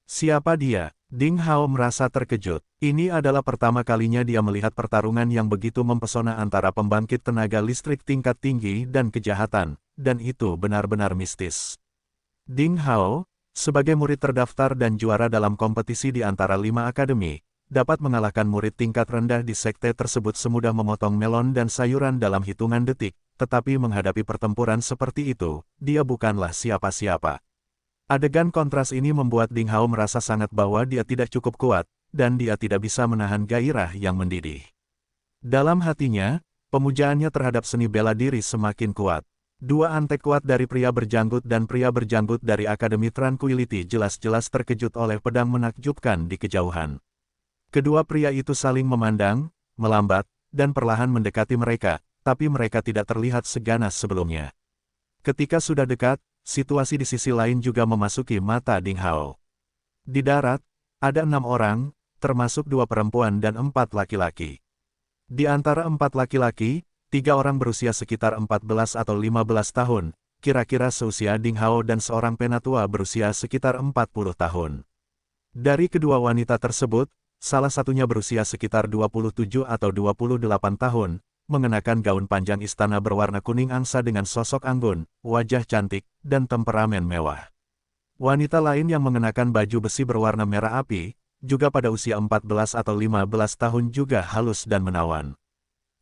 Siapa dia? Ding Hao merasa terkejut. Ini adalah pertama kalinya dia melihat pertarungan yang begitu mempesona antara pembangkit tenaga listrik tingkat tinggi dan kejahatan, dan itu benar-benar mistis. Ding Hao, sebagai murid terdaftar dan juara dalam kompetisi di antara 5 akademi, dapat mengalahkan murid tingkat rendah di sekte tersebut semudah memotong melon dan sayuran dalam hitungan detik, tetapi menghadapi pertempuran seperti itu, dia bukanlah siapa-siapa. Adegan kontras ini membuat Ding Hao merasa sangat bahwa dia tidak cukup kuat, dan dia tidak bisa menahan gairah yang mendidih. Dalam hatinya, pemujaannya terhadap seni bela diri semakin kuat. Dua antek kuat dari pria berjanggut dan pria berjanggut dari Akademi Tranquility jelas-jelas terkejut oleh pedang menakjubkan di kejauhan. Kedua pria itu saling memandang, melambat, dan perlahan mendekati mereka, tapi mereka tidak terlihat seganas sebelumnya. Ketika sudah dekat, situasi di sisi lain juga memasuki mata Ding Hao. Di darat, ada 6 orang, termasuk 2 perempuan dan 4 laki-laki. Di antara 4 laki-laki, 3 orang berusia sekitar 14 atau 15 tahun, kira-kira seusia Ding Hao dan seorang penatua berusia sekitar 40 tahun. Dari kedua wanita tersebut, salah satunya berusia sekitar 27 atau 28 tahun, mengenakan gaun panjang istana berwarna kuning angsa dengan sosok anggun, wajah cantik, dan temperamen mewah. Wanita lain yang mengenakan baju besi berwarna merah api, juga pada usia 14 atau 15 tahun juga halus dan menawan.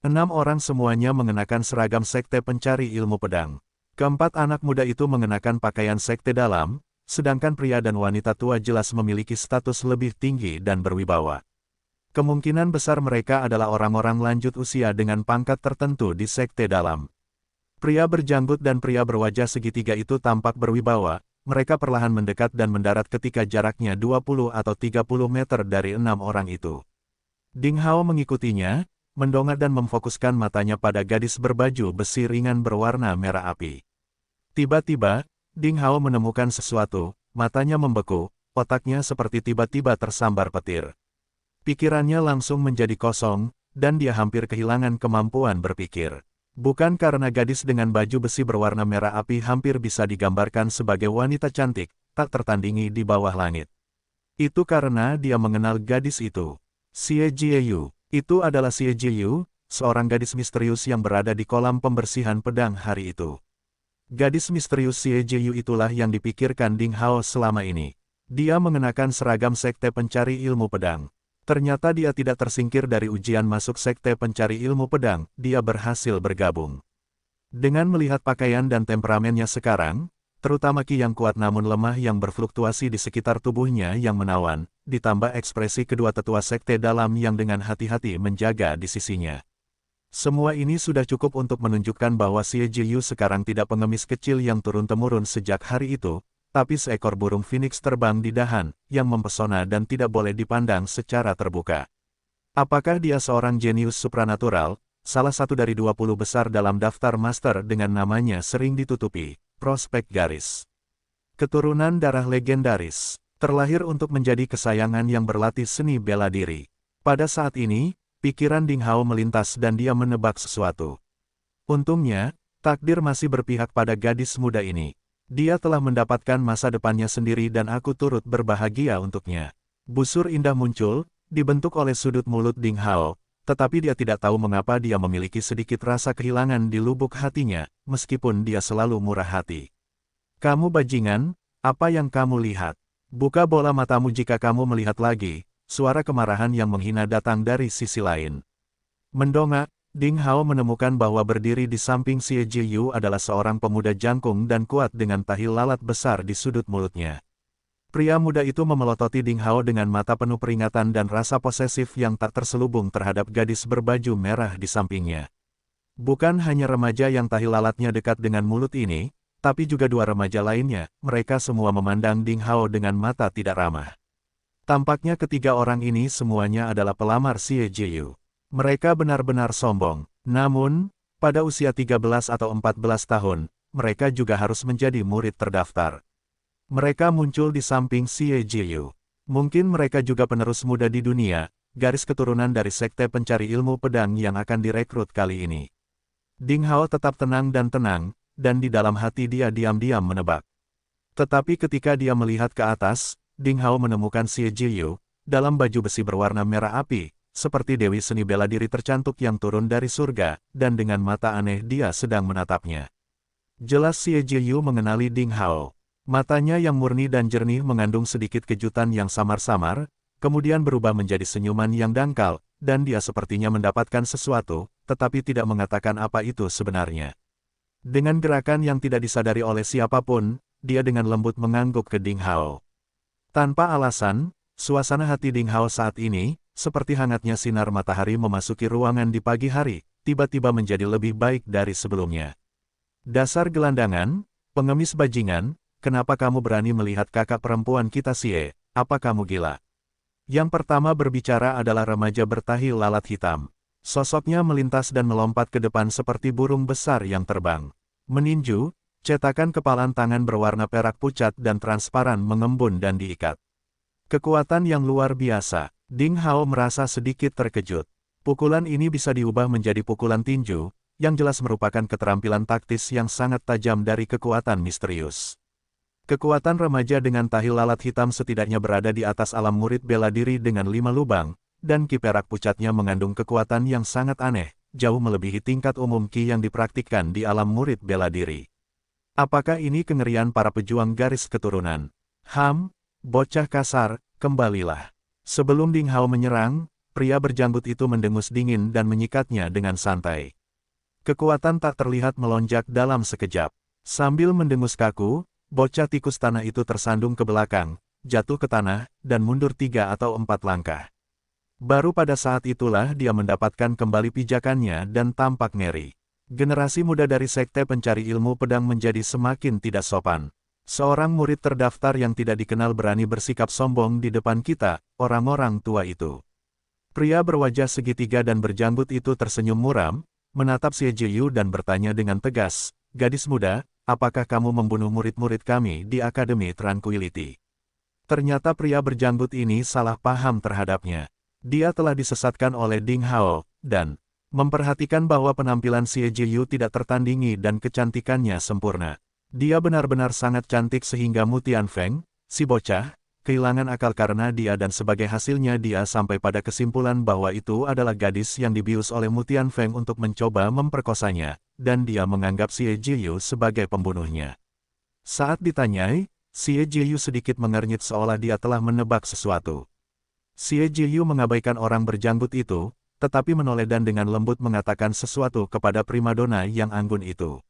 6 orang semuanya mengenakan seragam sekte pencari ilmu pedang. Keempat anak muda itu mengenakan pakaian sekte dalam, sedangkan pria dan wanita tua jelas memiliki status lebih tinggi dan berwibawa. Kemungkinan besar mereka adalah orang-orang lanjut usia dengan pangkat tertentu di sekte dalam. Pria berjanggut dan pria berwajah segitiga itu tampak berwibawa. Mereka perlahan mendekat dan mendarat ketika jaraknya 20 atau 30 meter dari 6 orang itu. Ding Hao mengikutinya, mendongak dan memfokuskan matanya pada gadis berbaju besi ringan berwarna merah api. Tiba-tiba, Ding Hao menemukan sesuatu, matanya membeku, otaknya seperti tiba-tiba tersambar petir. Pikirannya langsung menjadi kosong, dan dia hampir kehilangan kemampuan berpikir. Bukan karena gadis dengan baju besi berwarna merah api hampir bisa digambarkan sebagai wanita cantik, tak tertandingi di bawah langit. Itu karena dia mengenal gadis itu. Xie Jieyu. Itu adalah Xie Jieyu, seorang gadis misterius yang berada di kolam pembersihan pedang hari itu. Gadis misterius Xie Jieyu itulah yang dipikirkan Ding Hao selama ini. Dia mengenakan seragam sekte pencari ilmu pedang. Ternyata dia tidak tersingkir dari ujian masuk sekte pencari ilmu pedang, dia berhasil bergabung. Dengan melihat pakaian dan temperamennya sekarang, terutama ki yang kuat namun lemah yang berfluktuasi di sekitar tubuhnya yang menawan, ditambah ekspresi kedua tetua sekte dalam yang dengan hati-hati menjaga di sisinya. Semua ini sudah cukup untuk menunjukkan bahwa Xie Jieyu sekarang tidak pengemis kecil yang turun-temurun sejak hari itu, tapi seekor burung phoenix terbang di dahan, yang mempesona dan tidak boleh dipandang secara terbuka. Apakah dia seorang jenius supranatural, salah satu dari 20 besar dalam daftar master dengan namanya sering ditutupi, prospek garis. Keturunan darah legendaris, terlahir untuk menjadi kesayangan yang berlatih seni bela diri. Pada saat ini, pikiran Ding Hao melintas dan dia menebak sesuatu. Untungnya, takdir masih berpihak pada gadis muda ini. Dia telah mendapatkan masa depannya sendiri dan aku turut berbahagia untuknya. Busur indah muncul, dibentuk oleh sudut mulut Ding Hao, tetapi dia tidak tahu mengapa dia memiliki sedikit rasa kehilangan di lubuk hatinya, meskipun dia selalu murah hati. Kamu bajingan, apa yang kamu lihat? Buka bola matamu jika kamu melihat lagi, suara kemarahan yang menghina datang dari sisi lain. Mendongak, Ding Hao menemukan bahwa berdiri di samping Xie Jieyu adalah seorang pemuda jangkung dan kuat dengan tahi lalat besar di sudut mulutnya. Pria muda itu memelototi Ding Hao dengan mata penuh peringatan dan rasa posesif yang tak terselubung terhadap gadis berbaju merah di sampingnya. Bukan hanya remaja yang tahi lalatnya dekat dengan mulut ini, tapi juga dua remaja lainnya, mereka semua memandang Ding Hao dengan mata tidak ramah. Tampaknya ketiga orang ini semuanya adalah pelamar Xie Jieyu. Mereka benar-benar sombong, namun, pada usia 13 atau 14 tahun, mereka juga harus menjadi murid terdaftar. Mereka muncul di samping Xie Jieyu. Mungkin mereka juga penerus muda di dunia, garis keturunan dari sekte pencari ilmu pedang yang akan direkrut kali ini. Ding Hao tetap tenang, dan di dalam hati dia diam-diam menebak. Tetapi ketika dia melihat ke atas, Ding Hao menemukan Xie Jieyu, dalam baju besi berwarna merah api, seperti dewi seni bela diri tercantik yang turun dari surga, dan dengan mata aneh dia sedang menatapnya. Jelas Xie Jieyu mengenali Ding Hao. Matanya yang murni dan jernih mengandung sedikit kejutan yang samar-samar, kemudian berubah menjadi senyuman yang dangkal, dan dia sepertinya mendapatkan sesuatu, tetapi tidak mengatakan apa itu sebenarnya. Dengan gerakan yang tidak disadari oleh siapapun, dia dengan lembut mengangguk ke Ding Hao. Tanpa alasan, suasana hati Ding Hao saat ini, seperti hangatnya sinar matahari memasuki ruangan di pagi hari, tiba-tiba menjadi lebih baik dari sebelumnya. Dasar gelandangan, pengemis bajingan, kenapa kamu berani melihat kakak perempuan kita Xie, apa kamu gila? Yang pertama berbicara adalah remaja bertahi lalat hitam. Sosoknya melintas dan melompat ke depan seperti burung besar yang terbang. Meninju, cetakan kepalan tangan berwarna perak pucat dan transparan mengembun dan diikat. Kekuatan yang luar biasa. Ding Hao merasa sedikit terkejut. Pukulan ini bisa diubah menjadi pukulan tinju, yang jelas merupakan keterampilan taktis yang sangat tajam dari kekuatan misterius. Kekuatan remaja dengan tahi lalat hitam setidaknya berada di atas alam murid bela diri dengan 5 lubang, dan ki perak pucatnya mengandung kekuatan yang sangat aneh, jauh melebihi tingkat umum ki yang dipraktikkan di alam murid bela diri. Apakah ini kengerian para pejuang garis keturunan? Bocah kasar, kembalilah. Sebelum Ding Hao menyerang, pria berjanggut itu mendengus dingin dan menyikatnya dengan santai. Kekuatan tak terlihat melonjak dalam sekejap. Sambil mendengus kaku, bocah tikus tanah itu tersandung ke belakang, jatuh ke tanah, dan mundur 3 atau 4 langkah. Baru pada saat itulah dia mendapatkan kembali pijakannya dan tampak ngeri. Generasi muda dari Sekte Pencari Ilmu Pedang menjadi semakin tidak sopan. Seorang murid terdaftar yang tidak dikenal berani bersikap sombong di depan kita, orang-orang tua itu. Pria berwajah segitiga dan berjanggut itu tersenyum muram, menatap Xie Jiyu dan bertanya dengan tegas, "Gadis muda, apakah kamu membunuh murid-murid kami di Akademi Tranquility?" Ternyata pria berjanggut ini salah paham terhadapnya. Dia telah disesatkan oleh Ding Hao, dan memperhatikan bahwa penampilan Xie Jiyu tidak tertandingi dan kecantikannya sempurna. Dia benar-benar sangat cantik sehingga Mu Tianfeng, si bocah, kehilangan akal karena dia dan sebagai hasilnya dia sampai pada kesimpulan bahwa itu adalah gadis yang dibius oleh Mu Tianfeng untuk mencoba memperkosanya, dan dia menganggap Xie Jiyu sebagai pembunuhnya. Saat ditanyai, Xie Jiyu sedikit mengernyit seolah dia telah menebak sesuatu. Xie Jiyu mengabaikan orang berjanggut itu, tetapi menoleh dan dengan lembut mengatakan sesuatu kepada primadona yang anggun itu.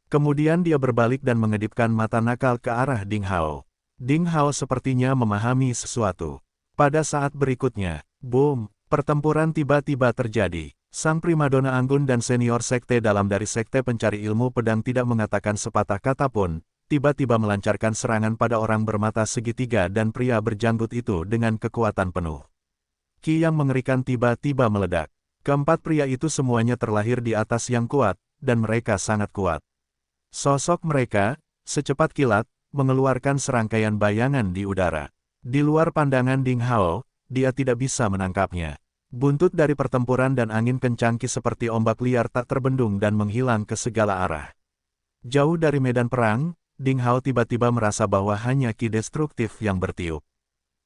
Kemudian dia berbalik dan mengedipkan mata nakal ke arah Ding Hao. Ding Hao sepertinya memahami sesuatu. Pada saat berikutnya, boom, pertempuran tiba-tiba terjadi. Sang primadona anggun dan senior sekte dalam dari Sekte Pencari Ilmu Pedang tidak mengatakan sepatah kata pun, tiba-tiba melancarkan serangan pada orang bermata segitiga dan pria berjanggut itu dengan kekuatan penuh. Ki yang mengerikan tiba-tiba meledak. Keempat pria itu semuanya terlahir di atas yang kuat, dan mereka sangat kuat. Sosok mereka, secepat kilat, mengeluarkan serangkaian bayangan di udara. Di luar pandangan Ding Hao, dia tidak bisa menangkapnya. Buntut dari pertempuran dan angin kencang ki seperti ombak liar tak terbendung dan menghilang ke segala arah. Jauh dari medan perang, Ding Hao tiba-tiba merasa bahwa hanya ki destruktif yang bertiup.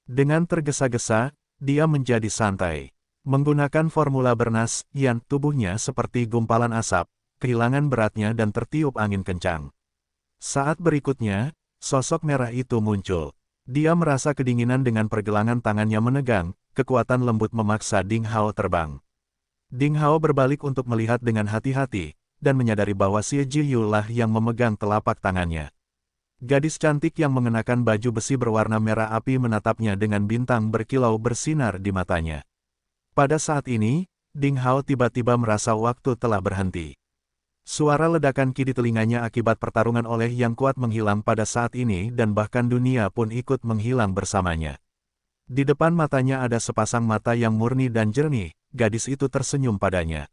Dengan tergesa-gesa, dia menjadi santai. Menggunakan formula bernas, yang tubuhnya seperti gumpalan asap, kehilangan beratnya dan tertiup angin kencang. Saat berikutnya, sosok merah itu muncul. Dia merasa kedinginan dengan pergelangan tangannya menegang, kekuatan lembut memaksa Ding Hao terbang. Ding Hao berbalik untuk melihat dengan hati-hati, dan menyadari bahwa Xie Jiyu lah yang memegang telapak tangannya. Gadis cantik yang mengenakan baju besi berwarna merah api menatapnya dengan bintang berkilau bersinar di matanya. Pada saat ini, Ding Hao tiba-tiba merasa waktu telah berhenti. Suara ledakan ki di telinganya akibat pertarungan oleh yang kuat menghilang pada saat ini dan bahkan dunia pun ikut menghilang bersamanya. Di depan matanya ada sepasang mata yang murni dan jernih, gadis itu tersenyum padanya.